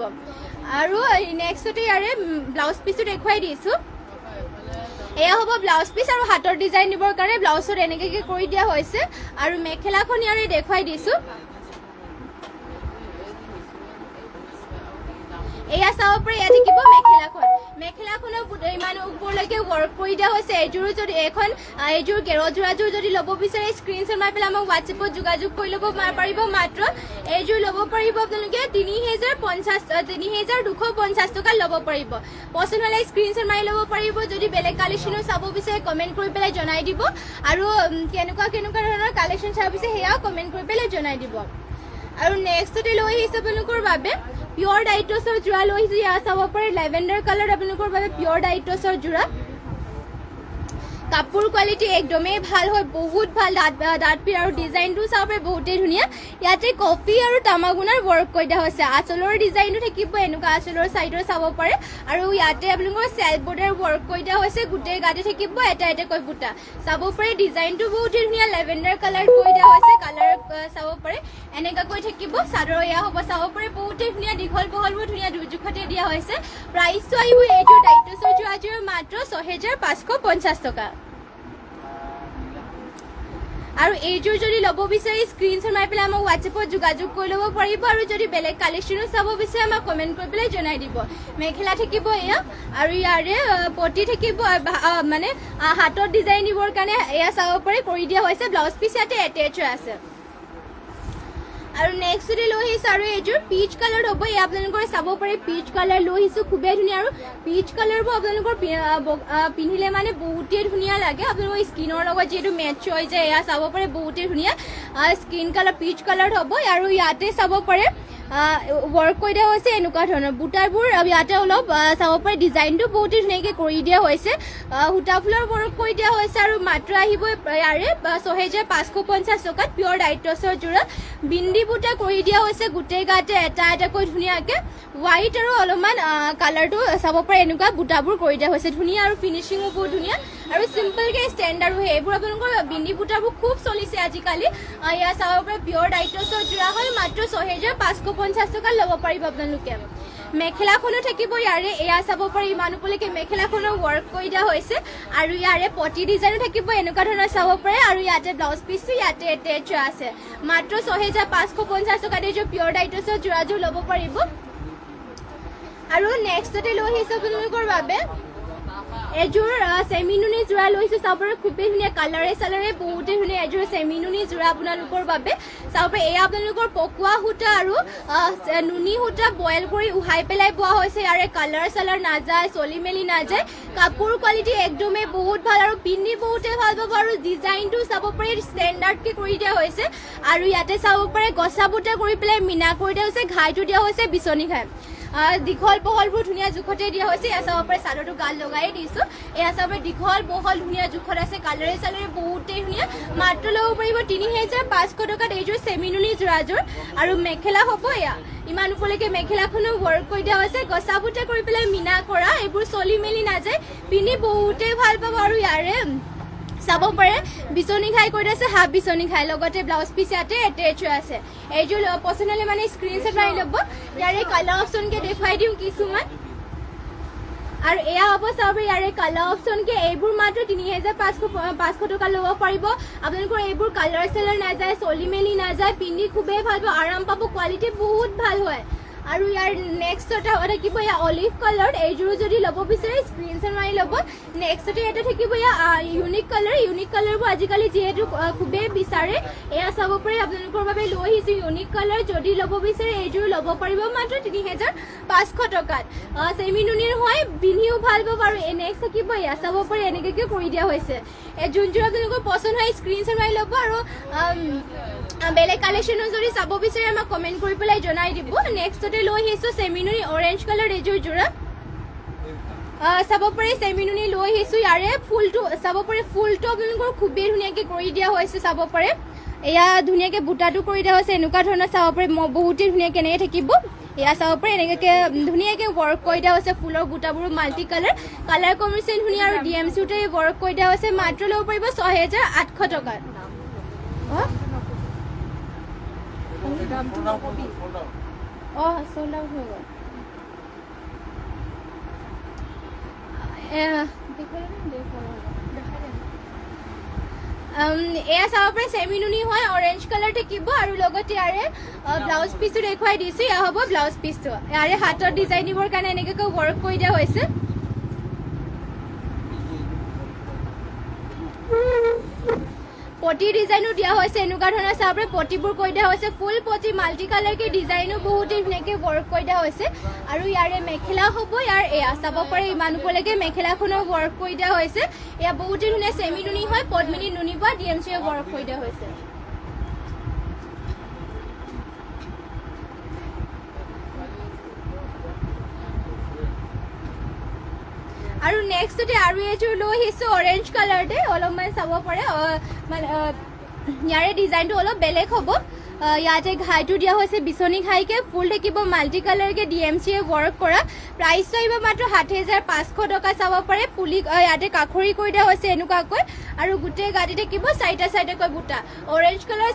Speaker 1: আৰু নেক্সটতে ইয়াৰে ব্লাউজ পিচটো দেখুৱাই দিছো এয়া হ'ব ব্লাউজ পিচ আৰু হাতৰ ডিজাইন দিবৰ কাৰণে ব্লাউজত এনেকৈ কৰি দিয়া হৈছে আৰু মেখেলাখন ইয়াৰে দেখুৱাই দিছো এয়া চাব পাৰে এয়া থাকিব মেখেলাখনৰ ইমান ওপৰলৈকে ৱৰ্ক কৰি দিয়া হৈছে এইযোৰ গেৰো জোৰাযোৰ যদি ল'ব বিচাৰে স্ক্ৰীনশ্বট মাৰি পেলাই আমাক হোৱাটছএপত যোগাযোগ কৰি ল'ব পাৰিব মাত্ৰ এইযোৰ ল'ব পাৰিব আপোনালোকে 3250 টকা ল'ব পাৰিব পছন্দ হ'লে স্ক্ৰীনশ্বট মাৰি ল'ব পাৰিব যদি বেলেগ কালেকশ্যনো চাব বিচাৰে কমেণ্ট কৰি পেলাই জনাই দিব আৰু কেনেকুৱা ধৰণৰ কালেকশ্যন চাব বিচাৰে সেয়াও কমেণ্ট কৰি পেলাই জনাই দিব আৰু নেক্সটতে লৈ আহিছে আপোনালোকৰ বাবে পিয়ৰ ডাইটছৰ জোৰা লৈ আহিছে ইয়াত চাব পাৰে লেভেণ্ডাৰ কালাৰ আপোনালোকৰ বাবে পিয়ৰ ডাইটছৰ জোৰা কাপোৰ কোৱালিটি একদমেই ভাল হয় বহুত ভাল ডাঠ পিৰ আৰু ডিজাইনটো চাব পাৰে বহুতেই ধুনীয়া ইয়াতে কফি আৰু তামাগুনাৰ ৱৰ্ক কৰি দিয়া হৈছে আঁচলৰ ডিজাইনটো থাকিব এনেকুৱা আঁচলৰ চাইডৰ চাব পাৰে আৰু ইয়াতে আপোনালোকৰ চেল্ফ বৰ্ডাৰ ৱৰ্ক কৰি দিয়া হৈছে গোটেই গাতে থাকিব এটাকৈ বুটা চাব পাৰে ডিজাইনটো বহুতেই ধুনীয়া লেভেণ্ডাৰ কালাৰ কৰি দিয়া হৈছে কালাৰ চাব পাৰে এনেকুৱাকৈ থাকিব চাদৰ এয়া হ'ব চাব পাৰে বহুতেই ধুনীয়া দীঘল বহলবোৰ ধুনীয়া দুজোখতে দিয়া হৈছে প্ৰাইচটো আহিব এইযোৰ ডাইটছৰ জোৰাযোৰ মাত্ৰ 6550 টকা আৰু এইযোৰ যদি ল'ব বিচাৰে স্ক্ৰীনশ্বট মাৰি পেলাই আমাক হোৱাটছএপত যোগাযোগ কৰি ল'ব পাৰিব আৰু যদি বেলেগ কালেকশ্যনো চাব বিচাৰে আমাক কমেণ্ট কৰি পেলাই জনাই দিব মেখেলা থাকিব এয়া আৰু ইয়াৰে পটি থাকিব মানে হাতত ডিজাইন দিবৰ কাৰণে এয়া চাব পাৰে কৰি দিয়া হৈছে ব্লাউজ পিচ ইয়াতে এটেচ আছে আৰু নেক্সটতে লৈ আহিছোঁ আৰু এইযোৰ পিচ কালাৰ হ'ব এয়া আপোনালোকৰ চাব পাৰে পিচ কালাৰ লৈ আহিছোঁ খুবেই ধুনীয়া আৰু পিচ কালাৰবোৰ আপোনালোকৰ পিন্ধিলে মানে বহুতেই ধুনীয়া লাগে আপোনালোকৰ স্কিনৰ লগত যিহেতু মেটচ হৈ যায় এয়া চাব পাৰে বহুতেই ধুনীয়া স্কিন কালাৰ পিচ কালাৰ হ'ব আৰু ইয়াতে চাব পাৰে ৱৰ্ক কৰি দিয়া হৈছে এনেকুৱা ধৰণৰ বুটাবোৰ ইয়াতে অলপ চাব পাৰে ডিজাইনটো বহুতেই ধুনীয়াকৈ কৰি দিয়া হৈছে সূতা ফুলৰ ৱৰ্ক কৰি দিয়া হৈছে আৰু মাত্ৰ আহিব ইয়াৰে 6550 টকাত পিয়ৰ ডাইটছৰ জোৰা বিন্দি বুটা কৰি দিয়া হৈছে গোটেই গাতে এটাকৈ ধুনীয়াকৈ হোৱাইট আৰু অলপমান কালাৰটো চাব পাৰে এনেকুৱা বুটাবোৰ কৰি দিয়া হৈছে ধুনীয়া আৰু ফিনিচিঙো বহুত ধুনীয়া আৰু চিম্পলকৈ ষ্টেণ্ড আৰু সেইবোৰ আপোনালোকৰ বিন্দি বুটাবোৰ খুব চলিছে আজিকালি এয়া চাব পাৰে পিয়ৰ ডাইটছৰ জোৰা হয় মাত্ৰ 6550 টকা ল'ব পাৰিব আপোনালোকে মেখেলাখনো থাকিব ইয়াৰে এয়া চাব পাৰে ইমান ওপৰলৈকে মেখেলাখনো ৱৰ্ক কৰি দিয়া হৈছে আৰু ইয়াৰে পটি ডিজাইনো থাকিব এনেকুৱা ধৰণৰ চাব পাৰে আৰু ইয়াতে ব্লাউজ পিচটো ইয়াতে এটেচ আছে মাত্ৰ 6550 টকাত এইযোৰ পিয়ৰ ডাইটছৰ জোৰাযোৰ ল'ব পাৰিব আৰু নেক্সটতে লৈ আহিছোঁ আপোনালোকৰ বাবে এযোৰ চেমিনুনি জোৰা লৈছোঁ চাব পাৰে খুবেই ধুনীয়া কালাৰে চালাৰে বহুতেই ধুনীয়া এযোৰ চেমিনুনি জোৰা আপোনালোকৰ বাবে চাব পাৰে এয়া আপোনালোকৰ পকোৱা সূতা আৰু নুনি সূতা বইল কৰি উহাই পেলাই বোৱা হৈছে ইয়াৰে কালাৰ চালাৰ নাযায় চলি মেলি নাযায় কাপোৰ কোৱালিটি একদমেই বহুত ভাল আৰু পিন্ধি বহুতেই ভাল পাব আৰু ডিজাইনটো চাব পাৰে ষ্টেণ্ডাৰ্ডকৈ কৰি দিয়া হৈছে আৰু ইয়াতে চাব পাৰে গছা বুটা কৰি পেলাই মিনা কৰি দিয়া হৈছে ঘাইটো দিয়া হৈছে বিচনী ঘাই দীঘল বহলবোৰ ধুনীয়া জোখতে দিয়া হৈছে এয়া চাব পাৰে চাদৰটো গাল লগাই দিছোঁ এয়া চাব পাৰে দীঘল বহল ধুনীয়া জোখত আছে কালাৰে চালাৰে বহুতেই ধুনীয়া মাত্ৰ ল'ব পাৰিব ৩,৫০০ টকাত এইযোৰ চেমিনুনি যোৰাযোৰ আৰু মেখেলা হ'ব এয়া ইমান উপলৈকে মেখেলাখনো ৱৰ্ক কৰি দিয়া হৈছে গছা বুটা কৰি পেলাই মিনা কৰা এইবোৰ চলি মেলি নাযায় পিন্ধি বহুতেই ভাল পাব আৰু ইয়াৰে চাব পাৰে বিচনী খাই কৰি আছে হাফ বিচনী খাই লগতে ব্লাউজ পিচ ইয়াতে এটেচ হৈ আছে এইযোৰ পচন্দ হ'লে মানে স্ক্ৰীনশ্বট মাৰি ল'ব ইয়াৰে কালাৰ অপশ্যনকে দেখুৱাই দিওঁ কিছুমান আৰু এয়া হ'ব চাব ইয়াৰে কালাৰ অপশ্যনকে এইবোৰ মাত্ৰ ৩,৫০০ টকা ল'ব পাৰিব আপোনালোকৰ এইবোৰ কালাৰ চালাৰ নাযায় চলি মেলি নাযায় পিন্ধি খুবেই ভাল পাব আৰাম পাব কোৱালিটি বহুত ভাল হয় আৰু ইয়াৰ নেক্সট থাকিব ইয়াৰ অলিভ কালাৰ এইযোৰো যদি ল'ব বিচাৰে স্ক্ৰীনশ্বট মাৰি ল'ব নেক্সটতে এটা থাকিব ইয়াৰ ইউনিক কালাৰবোৰ আজিকালি যিহেতু খুবেই বিচাৰে এয়া চাব পাৰে আপোনালোকৰ বাবে লৈ আহিছোঁ ইউনিক কালাৰ যদি ল'ব বিচাৰে এইযোৰ ল'ব পাৰিব মাত্ৰ ৩,৫০০ টকাত চেমিনুনিৰ হয় পিন্ধিও ভাল পাব আৰু নেক্সট থাকিব এয়া চাব পাৰে এনেকৈ কৰি দিয়া হৈছে যোনযোৰ আপোনালোকৰ পচন্দ হয় স্ক্ৰীনশ্বট মাৰি ল'ব আৰু বেলেগ কালেকশ্যনো যদি চাব বিচাৰে আমাক কমেণ্ট কৰি পেলাই জনাই দিব নেক্সটতে লৈ আহিছোঁ চেমিনুনি অৰেঞ্জ কালাৰ এইযোৰ যোৰা চাব পাৰে চেমিনুনি লৈ আহিছোঁ ইয়াৰে ফুলটো চাব পাৰে ফুলটো আপোনালোকৰ খুবেই ধুনীয়াকৈ কৰি দিয়া হৈছে চাব পাৰে এয়া ধুনীয়াকৈ বুটাটো কৰি দিয়া হৈছে এনেকুৱা ধৰণৰ চাব পাৰে বহুতেই ধুনীয়াকৈ এনেকৈ থাকিব এয়া চাব পাৰে এনেকৈ ধুনীয়াকৈ ৱৰ্ক কৰি দিয়া হৈছে ফুলৰ বুটাবোৰো মাল্টি কালাৰ কম্বিনেশ্যন ধুনীয়া আৰু DMCতে ৱৰ্ক কৰি দিয়া হৈছে মাত্ৰ ল'ব পাৰিব 6,800 টকাত sold out হৈ গ'ল এয়া চাব পাৰে চেমিনুনি হয় অৰেঞ্জ কালাৰ থাকিব আৰু লগতে ইয়াৰে ব্লাউজ পিচটো দেখুৱাই দিছোঁ এয়া হ'ব ব্লাউজ পিচটো ইয়াৰে হাতৰ ডিজাইন দিবৰ কাৰণে এনেকৈ ৱৰ্ক কৰি দিয়া হৈছে পটি ডিজাইনো দিয়া হৈছে এনেকুৱা ধৰণৰ চাব পাৰে পটিবোৰ কৰি দিয়া হৈছে ফুল পটি মাল্টি কালাৰকে ডিজাইনো বহুতেই ধুনীয়াকৈ ৱৰ্ক কৰি দিয়া হৈছে আৰু ইয়াৰে মেখেলা হ'ব ইয়াৰ এয়া চাব পাৰে ইমান উপলৈকে মেখেলাখনো ৱৰ্ক কৰি দিয়া হৈছে এয়া বহুতেই ধুনীয়া চেমিনুনি হয় পদ্মিনী নুনি বা DMCয়ে ৱৰ্ক কৰি দিয়া হৈছে আৰু নেক্সটতে আৰু এইযোৰ লৈ আহিছোঁ অৰেঞ্জ কালাৰতে অলপমান চাব পাৰে মানে ইয়াৰে ডিজাইনটো অলপ বেলেগ হ'ব ইয়াতে ঘাইটো দিয়া হৈছে বিচনী ঘাইকে ফুল থাকিব মাল্টি কালাৰকে DMCয়ে ৱৰ্ক কৰা প্ৰাইচটো আহিব মাত্ৰ 7,500 টকা চাব পাৰে পুলি ইয়াতে কাখৰি কৰি দিয়া হৈছে এনেকুৱাকৈ আৰু গোটেই গাড়ী থাকিব চাৰিটাকৈ বুটা অৰেঞ্জ কালাৰ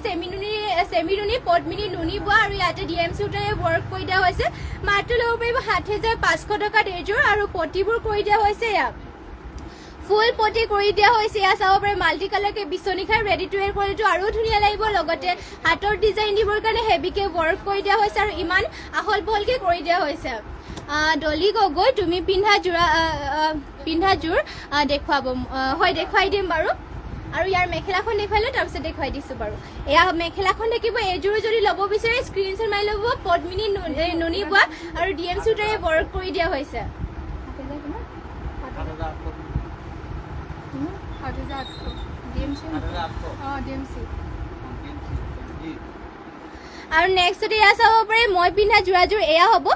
Speaker 1: চেমিনুনি পদ্মিনী নুনি বোৱা আৰু ইয়াতে DMCতে ৱৰ্ক কৰি দিয়া হৈছে মাত্ৰ ল'ব পাৰিব 7,500 টকাত এইযোৰ আৰু পটিবোৰ কৰি দিয়া হৈছে ইয়াক ফুল পটি কৰি দিয়া হৈছে এয়া চাব পাৰে মাল্টি কালাৰকে বিচনী খাই ৰেডি টু ৱেৰ কৰিটো আৰু ধুনীয়া লাগিব লগতে হাতৰ ডিজাইন দিবৰ কাৰণে হেভিকে ৱৰ্ক কৰি দিয়া হৈছে আৰু ইমান আহল বহলকে কৰি দিয়া হৈছে ডলি গগৈ তুমি পিন্ধা যোৰ দেখুৱাব হয় দেখুৱাই দিম বাৰু আৰু ইয়াৰ মেখেলাখন দেখুৱাই লওঁ তাৰপিছত দেখুৱাই দিছোঁ বাৰু এয়া মেখেলাখন থাকিব এইযোৰ যদি ল'ব বিচাৰে স্ক্ৰীনশ্বট মাৰি ল'ব পদ্মিনী নুনি বোৱা আৰু DMCতে ৱৰ্ক কৰি দিয়া হৈছে আৰু নেক্সটতে এয়া চাব পাৰে মই পিন্ধা যোৰাযোৰ এয়া হ'ব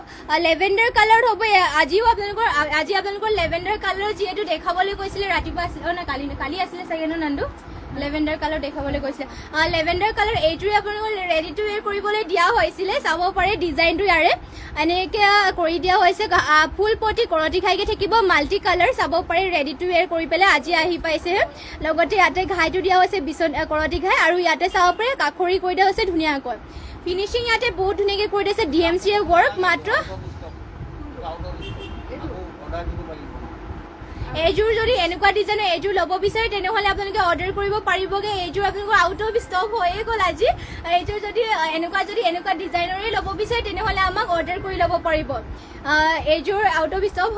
Speaker 1: লেভেণ্ডাৰ কালাৰ হ'ব আজি আপোনালোকৰ লেভেণ্ডাৰ কালাৰ যিহেতু দেখাবলৈ কৈছিলে ৰাতিপুৱা কালি আছিলে চাগে নান্দু লেভেণ্ডাৰ কালাৰ দেখাবলৈ কৈছিলে লেভেণ্ডাৰ কালাৰ এইটোৱে আপোনালোকৰ ৰেডি টু ৱেৰ কৰিবলৈ দিয়া হৈছিলে চাব পাৰে ডিজাইনটো ইয়াৰে এনেকৈ কৰি দিয়া হৈছে ফুল পটি কৰতি খাইকে থাকিব মাল্টি কালাৰ চাব পাৰে ৰেডি টু ৱেৰ কৰি পেলাই আজি আহি পাইছেহে লগতে ইয়াতে ঘাইটো দিয়া হৈছে কৰতি ঘাই আৰু ইয়াতে চাব পাৰে কাখৰি কৰি দিয়া হৈছে ধুনীয়াকৈ ফিনিচিং ইয়াতে বহুত ধুনীয়াকৈ কৰি দিছে DMCয়ে ৱৰ্ক মাত্ৰ এইযোৰ যদি এনেকুৱা ডিজাইনৰ এইযোৰ ল'ব বিচাৰে তেনেহ'লে আপোনালোকে অৰ্ডাৰ কৰিব পাৰিবগৈ এইযোৰ আপোনালোকৰ আউট অফ ষ্টক হৈয়ে গ'ল আজি এইযোৰ যদি এনেকুৱা ডিজাইনৰে ল'ব বিচাৰে তেনেহ'লে আমাক অৰ্ডাৰ কৰি ল'ব পাৰিব এইযোৰ আউট অফ ষ্টক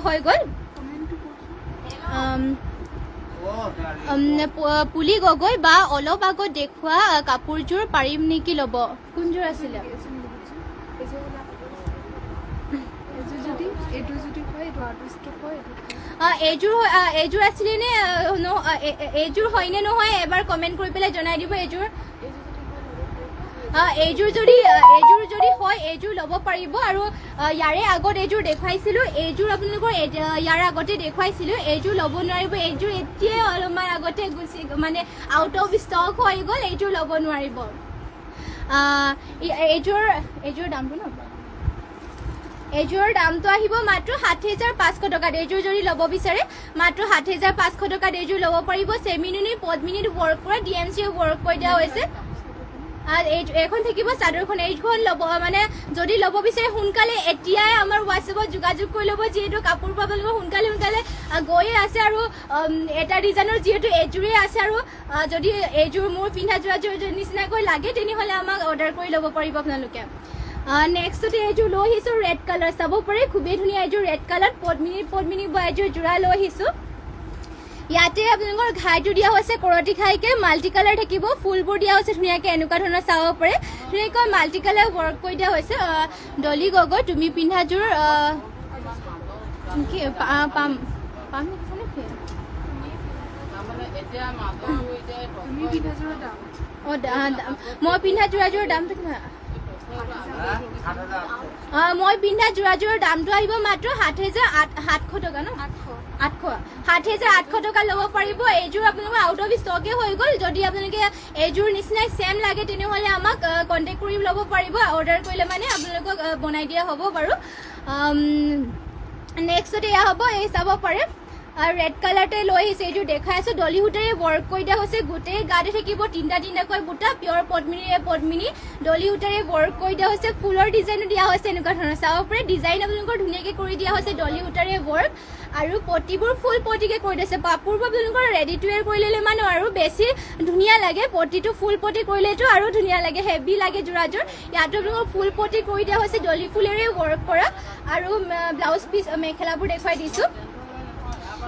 Speaker 1: হৈ গ'ল পুলি গগৈ বা অলপ আগত দেখুওৱা কাপোৰযোৰ পাৰিম নেকি ল'ব কোনযোৰ আছিলে এইযোৰ আছিলে নে এইযোৰ হয়নে নহয় এবাৰ কমেণ্ট কৰি পেলাই জনাই দিব এইযোৰ এইযোৰ যদি হয় এইযোৰ ল'ব পাৰিব আৰু ইয়াৰে আগত এইযোৰ দেখুৱাইছিলোঁ এইযোৰ আপোনালোকৰ ইয়াৰ আগতে দেখুৱাইছিলোঁ এইযোৰ ল'ব নোৱাৰিব এইযোৰ এতিয়াই অলপমান আগতে গুচি মানে আউট অফ ষ্টক হৈ গ'ল এইযোৰ ল'ব নোৱাৰিব এইযোৰ দামটো ন এইযোৰৰ দামটো আহিব মাত্ৰ ৭,৫০০ টকাত এইযোৰ যদি ল'ব বিচাৰে মাত্ৰ ৭,৫০০ টকাত এইযোৰ ল'ব পাৰিব চেমিনুনি পদ্মিনীত ৱৰ্ক কৰা DMC ৱৰ্ক কৰি দিয়া হৈছে এখন থাকিব চাদৰখন এইখন ল'ব মানে যদি ল'ব বিচাৰে সোনকালে এতিয়াই আমাৰ হোৱাটছএপত যোগাযোগ কৰি ল'ব যিহেতু কাপোৰ পাবলৈ সোনকালে গৈয়ে আছে আৰু এটা ডিজাইনৰ যিহেতু এইযোৰেই আছে আৰু যদি এইযোৰ মোৰ পিন্ধা যোৰাযোৰ নিচিনাকৈ লাগে তেনেহ'লে আমাক অৰ্ডাৰ কৰি ল'ব পাৰিব আপোনালোকে নেক্সটতে এইযোৰ লৈ আহিছোঁ ৰেড কালাৰ চাব পাৰে খুবেই ধুনীয়া এইযোৰ ৰেড কালাৰ পদ্মিনী বা এইযোৰ যোৰা লৈ আহিছোঁ ইয়াতে আপোনালোকৰ ঘাইটো দিয়া হৈছে কৰতি ঘাইকে মাল্টি কালাৰ থাকিব ফুলবোৰ দিয়া হৈছে ধুনীয়াকৈ এনেকুৱা ধৰণৰ চাব পাৰে ধুনীয়াকৈ মাল্টি কালাৰ ৱৰ্ক কৰি দিয়া হৈছে ডলি গগৈ তুমি পিন্ধাযোৰ কি পাম মই পিন্ধা যোৰাযোৰৰ দামটো কিমান মই পিন্ধা যোৰাযোৰৰ দামটো আহিব মাত্ৰ ৭,৮০০ টকা ন 7,800 টকা ল'ব পাৰিব এইযোৰ আপোনালোকৰ আউট অফ ষ্টকে হৈ গ'ল যদি আপোনালোকে এইযোৰ নিচিনাই ছেম লাগে তেনেহ'লে আমাক কণ্টেক্ট কৰি ল'ব পাৰিব অৰ্ডাৰ কৰিলে মানে আপোনালোকক বনাই দিয়া হ'ব বাৰু নেক্সটতে এয়া হ'ব এই চাব পাৰে আৰু ৰেড কালাৰতে লৈ আহিছে এইযোৰ দেখাই আছোঁ ডলি সূতাৰে ৱৰ্ক কৰি দিয়া হৈছে গোটেই গাতে থাকিব তিনিটাকৈ বুটা পিয়ৰ পদ্মিনী ডলি সূতাৰে ৱৰ্ক কৰি দিয়া হৈছে ফুলৰ ডিজাইনো দিয়া হৈছে এনেকুৱা ধৰণৰ চাব পাৰে ডিজাইন আপোনালোকৰ ধুনীয়াকৈ কৰি দিয়া হৈছে ডলি সূতাৰে ৱৰ্ক আৰু পটিবোৰ ফুল পটিকে কৰি দিছে কাপোৰবোৰ আপোনালোকৰ ৰেডি টু ৱেৰ কৰি ল'লে মানে আৰু বেছি ধুনীয়া লাগে পটিটো ফুল পটি কৰিলেতো আৰু ধুনীয়া লাগে হেভি লাগে যোৰাযোৰ ইয়াতো আপোনালোকৰ ফুল পটি কৰি দিয়া হৈছে ডলি ফুলেৰে ৱৰ্ক কৰা আৰু ব্লাউজ পিচ মেখেলাবোৰ দেখুৱাই দিছোঁ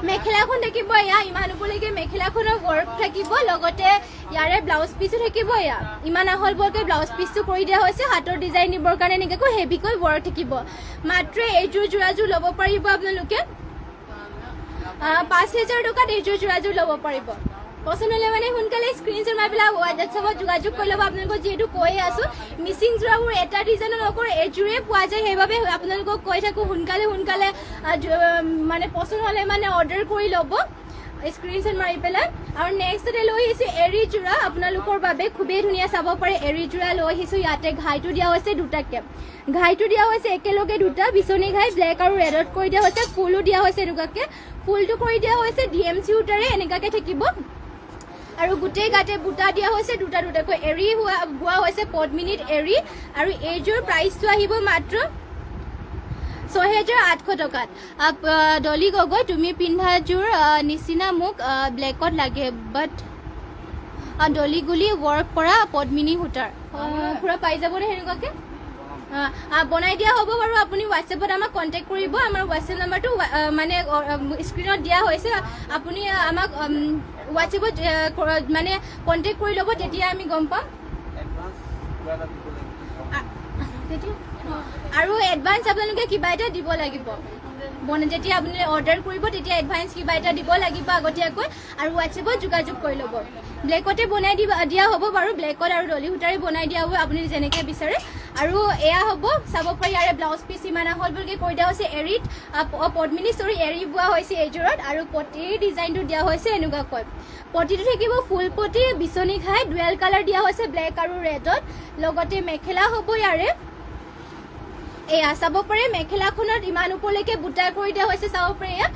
Speaker 1: মেখেলাখন থাকিব এয়া ইমান ওপৰলৈকে মেখেলাখনৰ ৱৰ্ক থাকিব লগতে ইয়াৰে ব্লাউজ পিচো থাকিব এয়া ইমান আহলবৰকৈ ব্লাউজ পিচটো কৰি দিয়া হৈছে হাতৰ ডিজাইন দিবৰ কাৰণে এনেকৈ হেভিকৈ ৱৰ্ক থাকিব মাত্ৰ এইযোৰ যোৰাযোৰ ল'ব পাৰিব আপোনালোকে ৫,০০০ টকাত এইযোৰ যোৰাযোৰ ল'ব পাৰিব পচন্দ হ'লে মানে সোনকালে স্ক্ৰীনশ্বট মাৰি পেলাই হোৱাটছএপত যোগাযোগ কৰি ল'ব আপোনালোকক যিহেতু কৈয়ে আছোঁ মিচিং যোৰাবোৰ এটা ডিজাইনৰ নকৰোঁ এইযোৰেই পোৱা যায় সেইবাবে আপোনালোকক কৈ থাকোঁ সোনকালে মানে পচন্দ হ'লে মানে অৰ্ডাৰ কৰি ল'ব স্ক্ৰীনশ্বট মাৰি পেলাই আৰু নেক্সটতে লৈ আহিছোঁ এৰী যোৰা আপোনালোকৰ বাবে খুবেই ধুনীয়া চাব পাৰে এৰী যোৰা লৈ আহিছোঁ ইয়াতে ঘাইটো দিয়া হৈছে দুটাকৈ ঘাইটো দিয়া হৈছে একেলগে দুটা বিচনী ঘাই ব্লেক আৰু ৰেডত কৰি দিয়া হৈছে ফুলো দিয়া হৈছে এনেকুৱাকৈ ফুলটো কৰি দিয়া হৈছে DMC সূতাৰে এনেকুৱাকৈ থাকিব আৰু গোটেই গাতে বুটা দিয়া হৈছে দুটাকৈ এৰী বোৱা হৈছে পদ্মিনীত এৰী আৰু এইযোৰ প্ৰাইচটো আহিব মাত্ৰ 6,800 টকাত ডলি গগৈ তুমি পিন্ধাযোৰ নিচিনা মোক ব্লেকত লাগে বাট ডলি গুলি ৱৰ্ক কৰা পদ্মিনী সূতাৰ পুৰা পাই যাবনে সেনেকুৱাকৈ বনাই দিয়া হ'ব বাৰু আপুনি হোৱাটছএপত আমাক কণ্টেক্ট কৰিব আমাৰ হোৱাটছএপ নাম্বাৰটো মানে স্ক্ৰীণত দিয়া হৈছে আপুনি আমাক হোৱাটছএপত মানে কণ্টেক্ট কৰি ল'ব তেতিয়া আমি গম পাম আৰু এডভান্স আপোনালোকে কিবা এটা দিব লাগিব যেতিয়া আপুনি অৰ্ডাৰ কৰিব তেতিয়া এডভান্স কিবা এটা দিব লাগিব আগতীয়াকৈ আৰু হোৱাটছএপত যোগাযোগ কৰি ল'ব ব্লেকতে বনাই দিয়া হ'ব বাৰু ব্লেকত আৰু ডলি সূতাৰে বনাই দিয়া হ'ব আপুনি যেনেকৈ বিচাৰে আৰু এয়া হ'ব চাব পাৰি ইয়াৰে ব্লাউজ পিচ ইমান আহলবৰকৈ কৰি দিয়া হৈছে এৰীত পদ্মিনী এৰী বোৱা হৈছে এইযোৰত আৰু পটিৰ ডিজাইনটো দিয়া হৈছে এনেকুৱাকৈ পটিটো থাকিব ফুল পটি বিচনী ঘাই ডুৱেল কালাৰ দিয়া হৈছে ব্লেক আৰু ৰেডত লগতে মেখেলা হ'ব ইয়াৰে এয়া চাব পাৰে মেখেলাখনত ইমান ওপৰলৈকে বুটা কৰি দিয়া হৈছে চাব পাৰে এয়া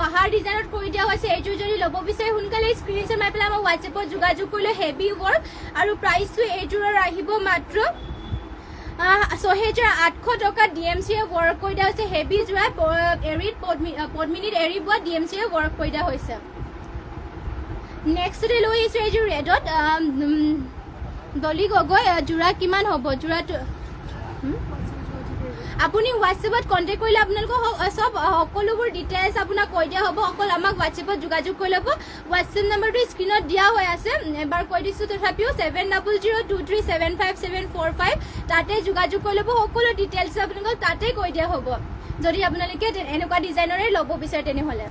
Speaker 1: পাহাৰ ডিজাইনত কৰি দিয়া হৈছে এইযোৰ যদি ল'ব বিচাৰে সোনকালে স্ক্ৰীনশ্বট মাৰি পেলাই আমাৰ হোৱাটছএপত যোগাযোগ কৰিলে হেভি ৱৰ্ক আৰু প্ৰাইচটো এইযোৰৰ আহিব মাত্ৰ 6,800 টকাত DMC ৱৰ্ক কৰি দিয়া হৈছে হেভি যোৰা এৰীত পদ্মিনীত এৰী বোৱা DMC ৱৰ্ক কৰি দিয়া হৈছে নেক্সটতে লৈ আহিছোঁ এইযোৰ ৰেডত ডলি গগৈ যোৰা কিমান হ'ব যোৰাটো আপুনি হোৱাটছএপত কণ্টেক্ট কৰিলে আপোনালোকক চব সকলোবোৰ ডিটেইলছ আপোনাক কৈ দিয়া হ'ব অকল আমাক হোৱাটছএপত যোগাযোগ কৰি ল'ব হোৱাটছএপ নাম্বাৰটো স্ক্ৰীণত দিয়া হৈ আছে এবাৰ কৈ দিছোঁ তথাপিও 7002375745 তাতে যোগাযোগ কৰি ল'ব সকলো ডিটেইলছ আপোনালোকক তাতে কৈ দিয়া হ'ব যদি আপোনালোকে এনেকুৱা ডিজাইনৰে ল'ব বিচাৰে তেনেহ'লে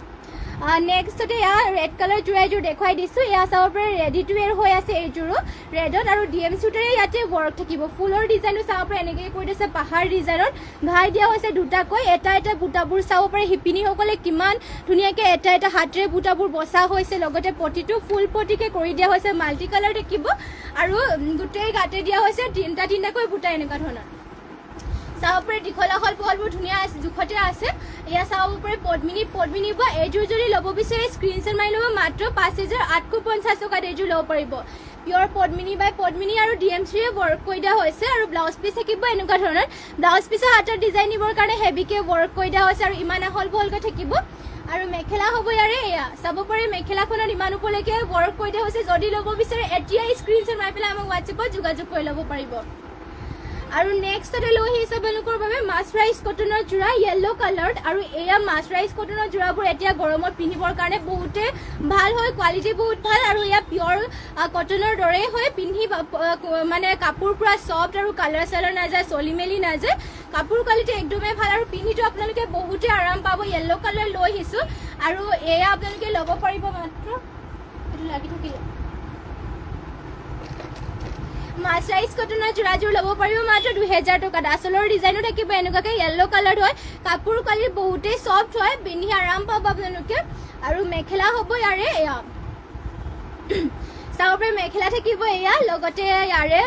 Speaker 1: নেক্সটতে এয়া ৰেড কালাৰ যোৰা এযোৰ দেখুৱাই দিছোঁ এয়া চাব পাৰে ৰেডি টু ৱেৰ হৈ আছে এইযোৰো ৰেডত আৰু ডি এম চুটেৰে ইয়াতে ৱৰ্ক থাকিব ফুলৰ ডিজাইনটো চাব পাৰে এনেকৈ কৰি দিছে পাহাৰ ডিজাইনত ঘাই দিয়া হৈছে দুটাকৈ এটা এটা বুটাবোৰ চাব পাৰে শিপিনীসকলে কিমান ধুনীয়াকৈ এটা এটা হাতেৰে বুটাবোৰ বচা হৈছে লগতে পটিটো ফুল পটিকে কৰি দিয়া হৈছে মাল্টি কালাৰ থাকিব আৰু গোটেই গাতে দিয়া হৈছে তিনিটাকৈ বুটা এনেকুৱা ধৰণৰ চাব পাৰে দীঘলাহল বহলবোৰ ধুনীয়া আছে জোখতে আছে এয়া চাব পাৰে পদ্মিনী বা এইযোৰ যদি ল'ব বিচাৰে স্ক্ৰীনশ্বট মাৰি ল'ব মাত্ৰ 5,850 টকাত এইযোৰ ল'ব পাৰিব পিয়ৰ পদ্মিনী বাই পদ্মিনী আৰু ডি এম চিৰে ৱৰ্ক কৰি দিয়া হৈছে আৰু ব্লাউজ পিচ থাকিব এনেকুৱা ধৰণৰ ব্লাউজ পিচৰ হাতৰ ডিজাইন দিবৰ কাৰণে হেভিকৈ ৱৰ্ক কৰি দিয়া হৈছে আৰু ইমান আহল বহলকৈ থাকিব আৰু মেখেলা হ'ব ইয়াৰে এয়া চাব পাৰে মেখেলাখনত ইমান ওপৰলৈকে ৱৰ্ক কৰি দিয়া হৈছে যদি ল'ব বিচাৰে এতিয়াই স্ক্ৰীনশ্বট মাৰি পেলাই আমাক হোৱাটছএপত যোগাযোগ কৰি ল'ব পাৰিব আৰু নেক্সটতে লৈ আহিছে আপোনালোকৰ বাবে মাছৰাইজ কটনৰ যোৰা য়েল্লো কালাৰত আৰু এয়া মাছৰাইজ কটনৰ যোৰাবোৰ এতিয়া গৰমত পিন্ধিবৰ কাৰণে বহুতে ভাল হয় কোৱালিটি বহুত ভাল আৰু এয়া পিয়ৰ কটনৰ দৰেই হয় পিন্ধি মানে কাপোৰ পুৰা ছফ্ট আৰু কালাৰ চালাৰ নাযায় চলি মেলি নাযায় কাপোৰ কোৱালিটি একদমেই ভাল আৰু পিন্ধিটো আপোনালোকে বহুতে আৰাম পাব য়েল্লো কালাৰ লৈ আহিছোঁ আৰু এয়া আপোনালোকে ল'ব পাৰিব মাত্ৰ এইটো লাগি থাকিলে মাছৰাইজ কটনৰ যোৰাযোৰ ল'ব পাৰিব মাত্ৰ 2,000 টকাত আচলৰ ডিজাইনো থাকিব এনেকুৱাকৈ য়েল্লো কালাৰ হয় কাপোৰ কোৱালিটি বহুতেই ছফ্ট হয় পিন্ধি আৰাম পাব আপোনালোকে আৰু মেখেলা হ'ব ইয়াৰে এয়া চাব পাৰে মেখেলা থাকিব এয়া লগতে ইয়াৰে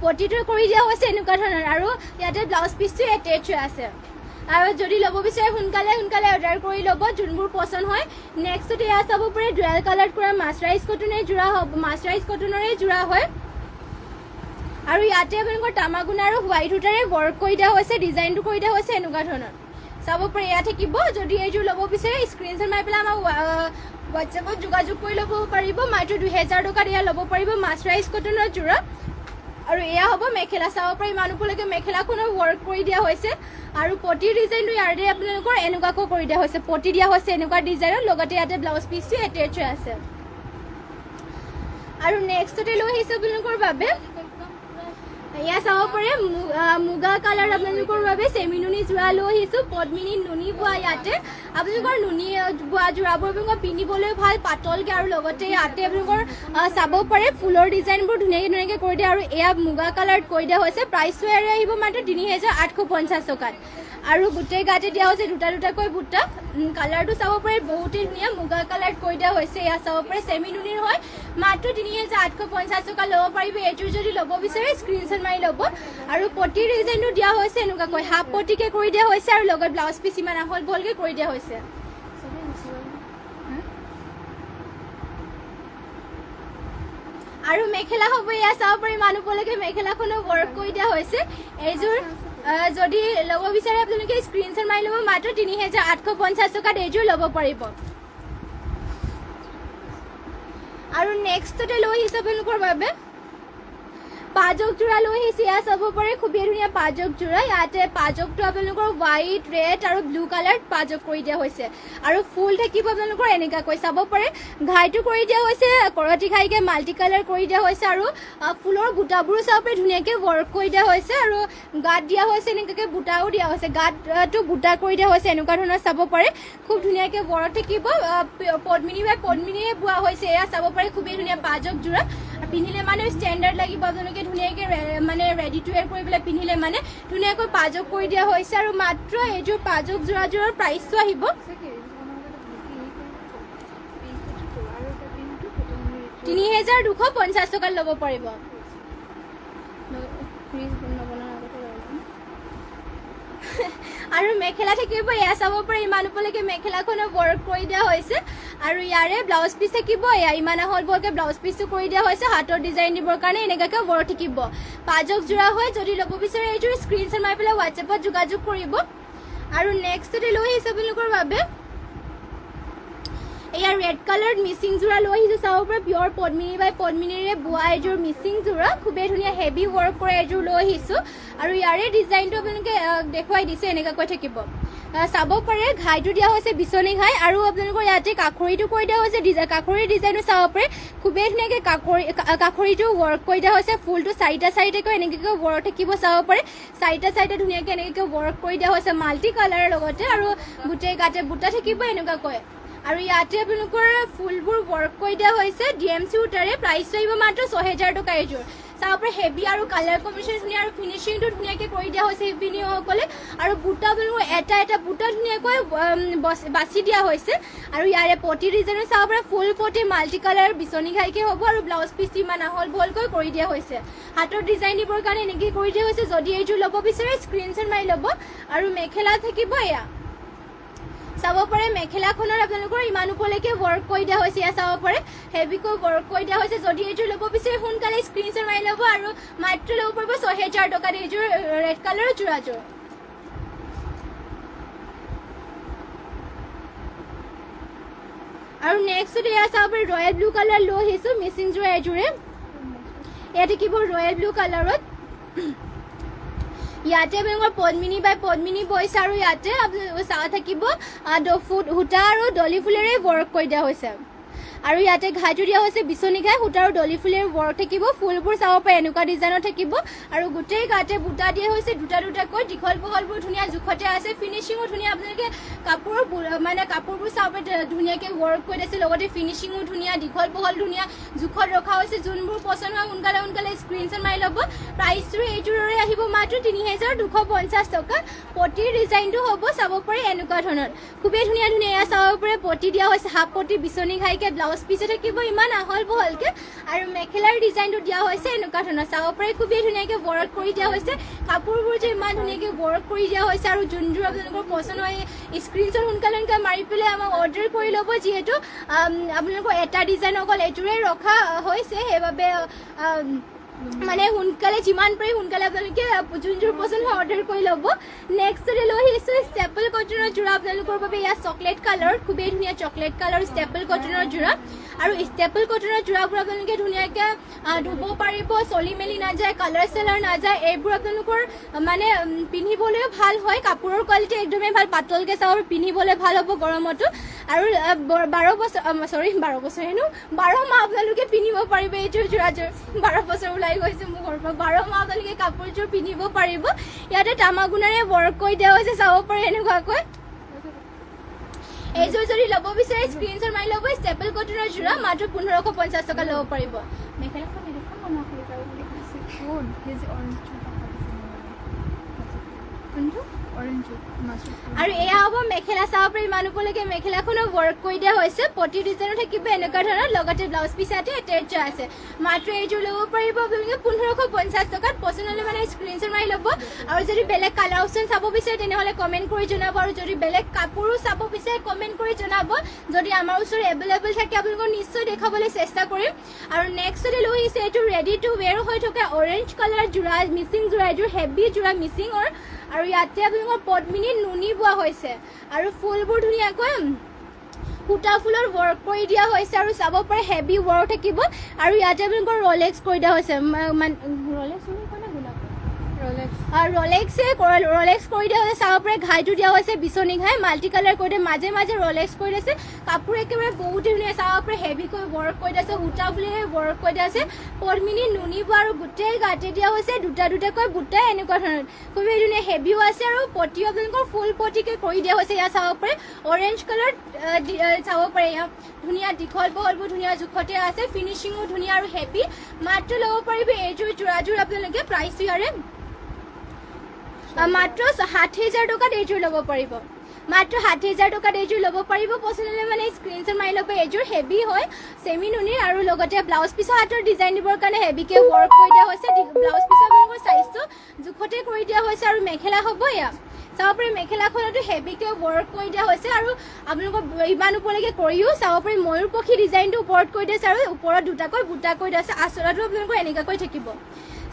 Speaker 1: পটিটো কৰি দিয়া হৈছে এনেকুৱা ধৰণৰ আৰু ইয়াতে ব্লাউজ পিচটো এটেচ হৈ আছে আৰু যদি ল'ব বিচাৰে সোনকালে অৰ্ডাৰ কৰি ল'ব যোনবোৰ পচন্দ হয় নেক্সটত এয়া চাব পাৰে ডুৱেল কালাৰ কৰা মাছৰাইজ কটনৰে যোৰা হয় আৰু ইয়াতে আপোনালোকৰ তামাগুনা আৰু হোৱাইট সূতাৰে ৱৰ্ক কৰি দিয়া হৈছে ডিজাইনটো কৰি দিয়া হৈছে এনেকুৱা ধৰণৰ চাব পাৰে এয়া থাকিব যদি এইযোৰ ল'ব বিচাৰে স্ক্ৰীনশ্বট মাৰি পেলাই আমাক হোৱাটছএপত যোগাযোগ কৰি ল'ব পাৰিব মাত্ৰ 2,000 টকাত এয়া ল'ব পাৰিব মাছৰাইজ কটনৰ যোৰা আৰু এয়া হ'ব মেখেলা চাব পাৰে ইমান ওপৰলৈকে মেখেলাখনৰ ৱৰ্ক কৰি দিয়া হৈছে আৰু পটিৰ ডিজাইনটো ইয়াৰে আপোনালোকৰ এনেকুৱাকৈ কৰি দিয়া হৈছে পটি দিয়া হৈছে এনেকুৱা ডিজাইনত লগতে ইয়াতে ব্লাউজ পিচটো এটেচ হৈ আছে আৰু নেক্সটতে লৈ আহিছোঁ আপোনালোকৰ বাবে এয়া চাব পাৰে মুগা কালাৰ আপোনালোকৰ বাবে চেমি নুনি যোৰা লৈ আহিছোঁ পদ্মিনী নুনি বোৱা ইয়াতে আপোনালোকৰ নুনি বোৱা যোৰাবোৰ আপোনালোকৰ পিন্ধিবলৈ ভাল পাতলকৈ আৰু লগতে ইয়াতে আপোনালোকৰ চাব পাৰে ফুলৰ ডিজাইনবোৰ ধুনীয়াকৈ কৰি দিয়ে আৰু এয়া মুগা কালাৰত কৰি দিয়া হৈছে প্ৰাইচটো ইয়াৰে আহিব মাত্ৰ 3,850 টকাত আৰু গোটেই গাতে দিয়া হৈছে দুটাকৈ বুটা কালাৰটো চাব পাৰে বহুতেই ধুনীয়া মুগা কালাৰত কৰি দিয়া হৈছে এয়া চাব পাৰে চেমি নুনিৰ হয় মাত্ৰ 3,850 টকা ল'ব পাৰিব এইযোৰ যদি ল'ব বিচাৰে স্ক্ৰীনশ্বট মাৰি ল'ব আৰু পটিৰ ডিজাইনটো দিয়া হৈছে এনেকুৱাকৈ হাফ পটিকে কৰি দিয়া হৈছে আৰু লগত ব্লাউজ পিচ ইমান আহল বহলকৈ কৰি দিয়া হৈছে আৰু মেখেলা হ'ব এয়া চাব পাৰি ইমান ওপৰলৈকে মেখেলাখনো ৱৰ্ক কৰি দিয়া হৈছে এইযোৰ যদি ল'ব বিচাৰে আপোনালোকে স্ক্ৰীনশ্বট মাৰি ল'ব মাত্ৰ 3,850 টকাত এইযোৰ ল'ব পাৰিব আৰু নেক্সটতে লৈ আহিছোঁ আপোনালোকৰ বাবে পাজক যোৰা লৈ আহিছে এয়া চাব পাৰে খুবেই ধুনীয়া পাজক যোৰা ইয়াতে পাজকটো আপোনালোকৰ হোৱাইট ৰেড আৰু ব্লু কালাৰ পাজক কৰি দিয়া হৈছে আৰু ফুল থাকিব আপোনালোকৰ এনেকুৱাকৈ চাব পাৰে ঘাইটো কৰি দিয়া হৈছে কৰতি ঘাইকৈ মাল্টি কালাৰ কৰি দিয়া হৈছে আৰু ফুলৰ বুটাবোৰো চাব পাৰে ধুনীয়াকৈ ৱৰ্ক কৰি দিয়া হৈছে আৰু গাত দিয়া হৈছে এনেকুৱাকৈ বুটাও দিয়া হৈছে গাতটো বুটা কৰি দিয়া হৈছে এনেকুৱা ধৰণৰ চাব পাৰে খুব ধুনীয়াকৈ ৱৰ্ক থাকিব পদ্মিনী বাই পদ্মিনীয়ে বোৱা হৈছে এয়া চাব পাৰে খুবেই ধুনীয়া পাজক যোৰা পিন্ধিলে মানে ষ্টেণ্ডাৰ্ড লাগিব আপোনালোকে ধুনীয়াকৈ মানে ৰেডি টু ৱেৰ কৰি পেলাই পিন্ধিলে মানে ধুনীয়াকৈ পাজক কৰি দিয়া হৈছে আৰু মাত্ৰ এইযোৰ পাজক যোৰাযোৰৰ প্ৰাইচটো আহিব 3,250 টকাত ল'ব পাৰিব আৰু মেখেলা থাকিব এয়া চাব পাৰে ইমান ওপৰলৈকে মেখেলাখনৰ ৱৰ্ক কৰি দিয়া হৈছে আৰু ইয়াৰে ব্লাউজ পিচ থাকিব এয়া ইমান আহল বহলকৈ ব্লাউজ পিচটো কৰি দিয়া হৈছে হাতৰ ডিজাইন দিবৰ কাৰণে এনেকুৱাকৈ ৱৰ্ক থাকিব পাজক যোৰা হয় যদি ল'ব বিচাৰে এইযোৰ স্ক্ৰীনশ্বট মাৰি পেলাই হোৱাটছএপত যোগাযোগ কৰিব আৰু নেক্সটতে লৈ আহিছোঁ আপোনালোকৰ বাবে এয়া ৰেড কালাৰ মিচিং যোৰা লৈ আহিছোঁ চাব পাৰে পিয়ৰ পদ্মিনী বাই পদ্মিনীৰে বোৱা এযোৰ মিচিং যোৰা খুবেই ধুনীয়া হেভি ৱৰ্ক কৰা এযোৰ লৈ আহিছোঁ আৰু ইয়াৰে ডিজাইনটো আপোনালোকে দেখুৱাই দিছে এনেকুৱাকৈ থাকিব চাব পাৰে ঘাইটো দিয়া হৈছে বিচনী ঘাই আৰু আপোনালোকৰ ইয়াতে কাষৰিটো কৰি দিয়া হৈছে কাষৰিৰ ডিজাইনটো চাব পাৰে খুবেই ধুনীয়াকৈ কাষৰিটো ৱৰ্ক কৰি দিয়া হৈছে ফুলটো চাৰিটাকৈ এনেকৈ ৱৰ্ক থাকিব চাব পাৰে চাৰিটা ধুনীয়াকৈ এনেকৈ ৱৰ্ক কৰি দিয়া হৈছে মাল্টি কালাৰৰ লগতে আৰু গোটেই গাতে বুটা থাকিব এনেকুৱাকৈ আৰু ইয়াতে আপোনালোকৰ ফুলবোৰ ৱৰ্ক কৰি দিয়া হৈছে DMC সূতাৰে প্ৰাইচটো আহিব মাত্ৰ 6000 টকা এযোৰ চাব পাৰে হেভি আৰু কালাৰ কম্বিনেশ্যন ধুনীয়া আৰু ফিনিচিংটো ধুনীয়াকৈ কৰি দিয়া হৈছে শিপিনীসকলে আৰু বুটা আপোনালোকৰ এটা এটা বুটা ধুনীয়াকৈ বাছি দিয়া হৈছে আৰু ইয়াৰে পটি ডিজাইনৰ চাব পাৰে ফুল পটি মাল্টি কালাৰ বিচনী ঘাইকে হ'ব আৰু ব্লাউজ পিচ ইমান আহল বহলকৈ কৰি দিয়া হৈছে হাতৰ ডিজাইন দিবৰ কাৰণে এনেকৈ কৰি দিয়া হৈছে যদি এইযোৰ ল'ব বিচাৰে স্ক্ৰীনশ্বট মাৰি ল'ব আৰু মেখেলা থাকিব এয়া চাব পাৰে মেখেলাখনৰ আপোনালোকৰ ইমান ওপৰলৈকে ৱৰ্ক কৰি দিয়া হৈছে চাব পাৰে হেভিকৈ ৱৰ্ক কৰি দিয়া হৈছে যদি এইযোৰ ল'ব বিচাৰে সোনকালে স্ক্ৰীনশ্বট মাৰি ল'ব আৰু মাত্ৰ ল'ব পাৰিব 6000 টকাত এইযোৰ ৰেড কালাৰৰ যোৰাযোৰ আৰু নেক্সট এয়া চাব পাৰে ৰয়েল ব্লু কালাৰ লৈ আহিছোঁ মিচিং যোৰা এযোৰে এয়া থাকিব ৰয়েল ব্লু কালাৰত ইয়াতে আপোনালোকৰ পদ্মিনী বাই পদ্মিনী বৈছে আৰু ইয়াতে আপোনালোকৰ চাহ থাকিব সূতা আৰু ডলি ফুলেৰে ৱৰ্ক কৰি দিয়া হৈছে আৰু ইয়াতে ঘাইটো দিয়া হৈছে বিচনী ঘাই সূতা আৰু ডলি ফুলেৰে ৱৰ্ক থাকিব ফুলবোৰ চাব পাৰে এনেকুৱা ডিজাইনৰ থাকিব আৰু গোটেই গাতে বুটা দিয়া হৈছে দুটা দুটাকৈ দীঘল বহলবোৰ ধুনীয়া জোখতে আছে ফিনিচিঙো ধুনীয়া আপোনালোকে কাপোৰবোৰ চাব পাৰে ধুনীয়াকৈ ৱৰ্ক কৰি দিছে লগতে ফিনিচিঙো ধুনীয়া দীঘল বহল ধুনীয়া জোখত ৰখা হৈছে যোনবোৰ পচন্দ হয় সোনকালে স্ক্ৰীনশ্বট মাৰি ল'ব প্ৰাইচটো এইযোৰৰে আহিব মাত্ৰ 3250 টকা পটিৰ ডিজাইনটো হ'ব চাব পাৰে এনেকুৱা ধৰণৰ খুবেই ধুনীয়া ধুনীয়া এয়া চাব পাৰে পটি দিয়া হৈছে হাফ পটি বিচনী ঘাইকে ব্লাউজ পিছে থাকিব ইমান আহল বহলকে আৰু মেখেলাৰ ডিজাইনটো দিয়া হৈছে এনেকুৱা ধৰণৰ চাব পাৰে খুবেই ধুনীয়াকৈ ৱৰ্ক কৰি দিয়া হৈছে কাপোৰবোৰ যে ইমান ধুনীয়াকৈ ৱৰ্ক কৰি দিয়া হৈছে আৰু যোনযোৰ আপোনালোকৰ পচন্দ হয় স্ক্ৰীনশ্বট সোনকালে মাৰি পেলাই আমাক অৰ্ডাৰ কৰি ল'ব যিহেতু আপোনালোকৰ এটা ডিজাইন অকল এইটোৰে ৰখা হৈছে সেইবাবে মানে সোনকালে যিমান পাৰি সোনকালে আপোনালোকে যোনযোৰ পচন্দ হয় অৰ্ডাৰ কৰি ল'ব নেক্সটতে লৈ আহিছোঁ ষ্টেপল কটনৰ যোৰা আপোনালোকৰ বাবে ইয়াত চকলেট কালাৰ খুবেই ধুনীয়া চকলেট কালাৰ ষ্টেপল কটনৰ যোৰা আৰু ষ্টেপল কটনৰ যোৰাবোৰ আপোনালোকে ধুনীয়াকৈ ধুব পাৰিব চলি মেলি নাযায় কালাৰ চালাৰ নাযায় এইবোৰ আপোনালোকৰ মানে পিন্ধিবলৈও ভাল হয় কাপোৰৰ কোৱালিটি একদমেই ভাল পাতলকৈ চাব পিন্ধিবলৈ ভাল হ'ব গৰমতো আৰু 12 মাহ আপোনালোকে পিন্ধিব পাৰিব এইযোৰ যোৰাযোৰ 12 বছৰ ওলাই গৈছে মোৰ ঘৰৰ পৰা 12 মাহ আপোনালোকে কাপোৰযোৰ পিন্ধিব পাৰিব ইয়াতে তামাগুণাৰে ৱৰ্ক কৰি দিয়া হৈছে চাব পাৰে এনেকুৱাকৈ এইযোৰ যদি ল'ব বিচাৰে স্ক্ৰীনশ্বট মাৰি ল'ব ষ্টেপল কটনৰ যোৰা মাত্ৰ 1550 টকা ল'ব পাৰিব মেখেলাখন দেখুৱাম মনত কৰি যাব বুলি কৈছে আৰু এয়া হ'ব মেখেলা চাব পাৰি ইমান ওপৰলৈকে মেখেলাখনৰ ৱৰ্ক কৰি দিয়া হৈছে পটি ডিজাইনৰ থাকিব এনেকুৱা ধৰণৰ লগতে ব্লাউজ পিচ ইয়াতে এটেচ আছে মাত্ৰ এইযোৰ ল'ব পাৰিব আপোনালোকে 1550 টকাত পচন্দ হ'লে মানে স্ক্ৰীনশ্বট মাৰি ল'ব আৰু যদি বেলেগ কালাৰ অপশ্যন চাব বিচাৰে তেনেহ'লে কমেণ্ট কৰি জনাব আৰু যদি বেলেগ কাপোৰো চাব বিচাৰে কমেণ্ট কৰি জনাব যদি আমাৰ ওচৰত এভেইলেবল থাকে আপোনালোকক নিশ্চয় দেখাবলৈ চেষ্টা কৰিম আৰু নেক্সটতে লৈ আহিছে এইটো ৰেডি টু ৱেৰ হৈ থকা অৰেঞ্জ কালাৰ যোৰা মিচিং যোৰা এইযোৰ হেভি যোৰা মিচিঙৰ আৰু ইয়াতে আপোনালোকৰ পদ্মিনী নুনি বোৱা হৈছে আৰু ফুলবোৰ ধুনীয়াকৈ সূতা ফুলৰ ৱৰ্ক কৰি দিয়া হৈছে আৰু চাব পাৰে হেভি ৱৰ্ক থাকিব আৰু ইয়াতে আপোনালোকৰ ৰলেক্স কৰি দিয়া হৈছে ৰলেক্স কৰি দিয়া হৈছে চাব পাৰে ঘাইটো দিয়া হৈছে বিচনী ঘাই মাল্টি কালাৰ কৰি দিয়ে মাজে মাজে ৰলেক্স কৰি দিছে কাপোৰ একেবাৰে বহুত ধুনীয়া চাব পাৰে হেভিকৈ ৱৰ্ক কৰি দিছে সূতা ফুলেৰে ৱৰ্ক কৰি দিয়া আছে পদ্মিনী নুনি বোৱা আৰু গোটেই গাতে দিয়া হৈছে দুটা দুটাকৈ বুটাই এনেকুৱা ধৰণৰ খুবেই ধুনীয়া হেভিও আছে আৰু পটিও আপোনালোকৰ ফুল পটিকৈ কৰি দিয়া হৈছে ইয়াত চাব পাৰে অৰেঞ্জ কালাৰ চাব পাৰে ইয়াত ধুনীয়া দীঘল বহলবোৰ ধুনীয়া জোখতে আছে ফিনিচিঙো ধুনীয়া আৰু হেভি মাত্ৰ ল'ব পাৰিব এইযোৰ যোৰাযোৰ আপোনালোকে প্ৰাইচ ইয়াৰে মাত্ৰ 60,000 টকাত এইযোৰ ল'ব পাৰিব মাত্ৰ 60,000 টকাত এইযোৰ ল'ব পাৰিব পচন্দ হ'লে মানে স্ক্ৰীনশ্বট মাৰি ল'ব এইযোৰ হেভি হয় চেমি নুনিৰ আৰু লগতে ব্লাউজ পিছৰ হাতৰ ডিজাইন দিবৰ কাৰণে হেভিকৈ ৱৰ্ক কৰি দিয়া হৈছে ব্লাউজ পিছৰ আপোনালোকৰ চাইজটো জোখতে কৰি দিয়া হৈছে আৰু মেখেলা হ'ব এয়া চাব পাৰি মেখেলাখনতো হেভিকৈ ৱৰ্ক কৰি দিয়া হৈছে আৰু আপোনালোকৰ ইমান ওপৰলৈকে কৰিও চাব পাৰি ময়ূৰ পক্ষী ডিজাইনটো ওপৰত কৰি দিছে আৰু ওপৰত দুটাকৈ বুটা কৰি দিয়া আছে আচলতে আপোনালোকৰ এনেকুৱাকৈ থাকিব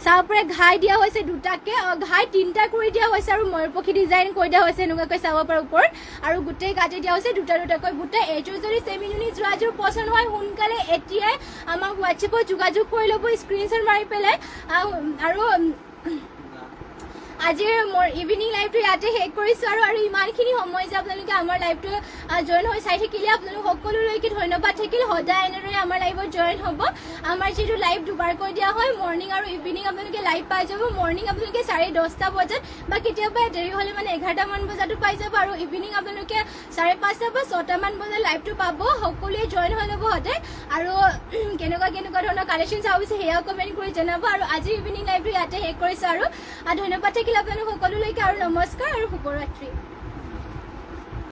Speaker 1: চাব পাৰে ঘাই দিয়া হৈছে দুটাকে ঘাই তিনিটা কৰি দিয়া হৈছে আৰু ময়ূৰপক্ষী ডিজাইন কৰি দিয়া হৈছে এনেকুৱাকৈ চাব পাৰে ওপৰত আৰু গোটেই কাটি দিয়া হৈছে দুটা দুটাকৈ বুটা এইযোৰ যদি চেমি নুনি যোৰাযোৰ পচন্দ হয় সোনকালে এতিয়াই আমাক হোৱাটছএপত যোগাযোগ কৰি ল'ব স্ক্ৰীনশ্বট মাৰি পেলাই আজিৰ মোৰ ইভিনিং লাইভটো ইয়াতে শেষ কৰিছোঁ আৰু ইমানখিনি সময় যে আপোনালোকে আমাৰ লাইভটো জইন হৈ চাই থাকিলে আপোনালোক সকলোলৈকে ধন্যবাদ থাকিল সদায় এনেদৰে আমাৰ লাইভত জইন হ'ব আমাৰ যিটো লাইভ দুবাৰকৈ দিয়া হয় মৰ্ণিং আৰু ইভিনিং আপোনালোকে লাইভ পাই যাব মৰ্ণিং আপোনালোকে 10:30 বজাত বা কেতিয়াবা দেৰি হ'লে মানে 11টা মান বজাতো পাই যাব আৰু ইভিনিং আপোনালোকে 5:30 বা 6টা মান বজাত লাইভটো পাব সকলোৱে জইন হৈ ল'ব সদায় আৰু কেনেকুৱা ধৰণৰ কালেকশ্যন চাব বিচাৰে সেয়া কমেণ্ট কৰি জনাব আৰু আজিৰ ইভিনিং লাইভটো ইয়াতে শেষ কৰিছোঁ আৰু ধন্যবাদ থাকিল আপোনালোক সকলোলৈকে আৰু নমস্কাৰ আৰু শুভৰাত্ৰি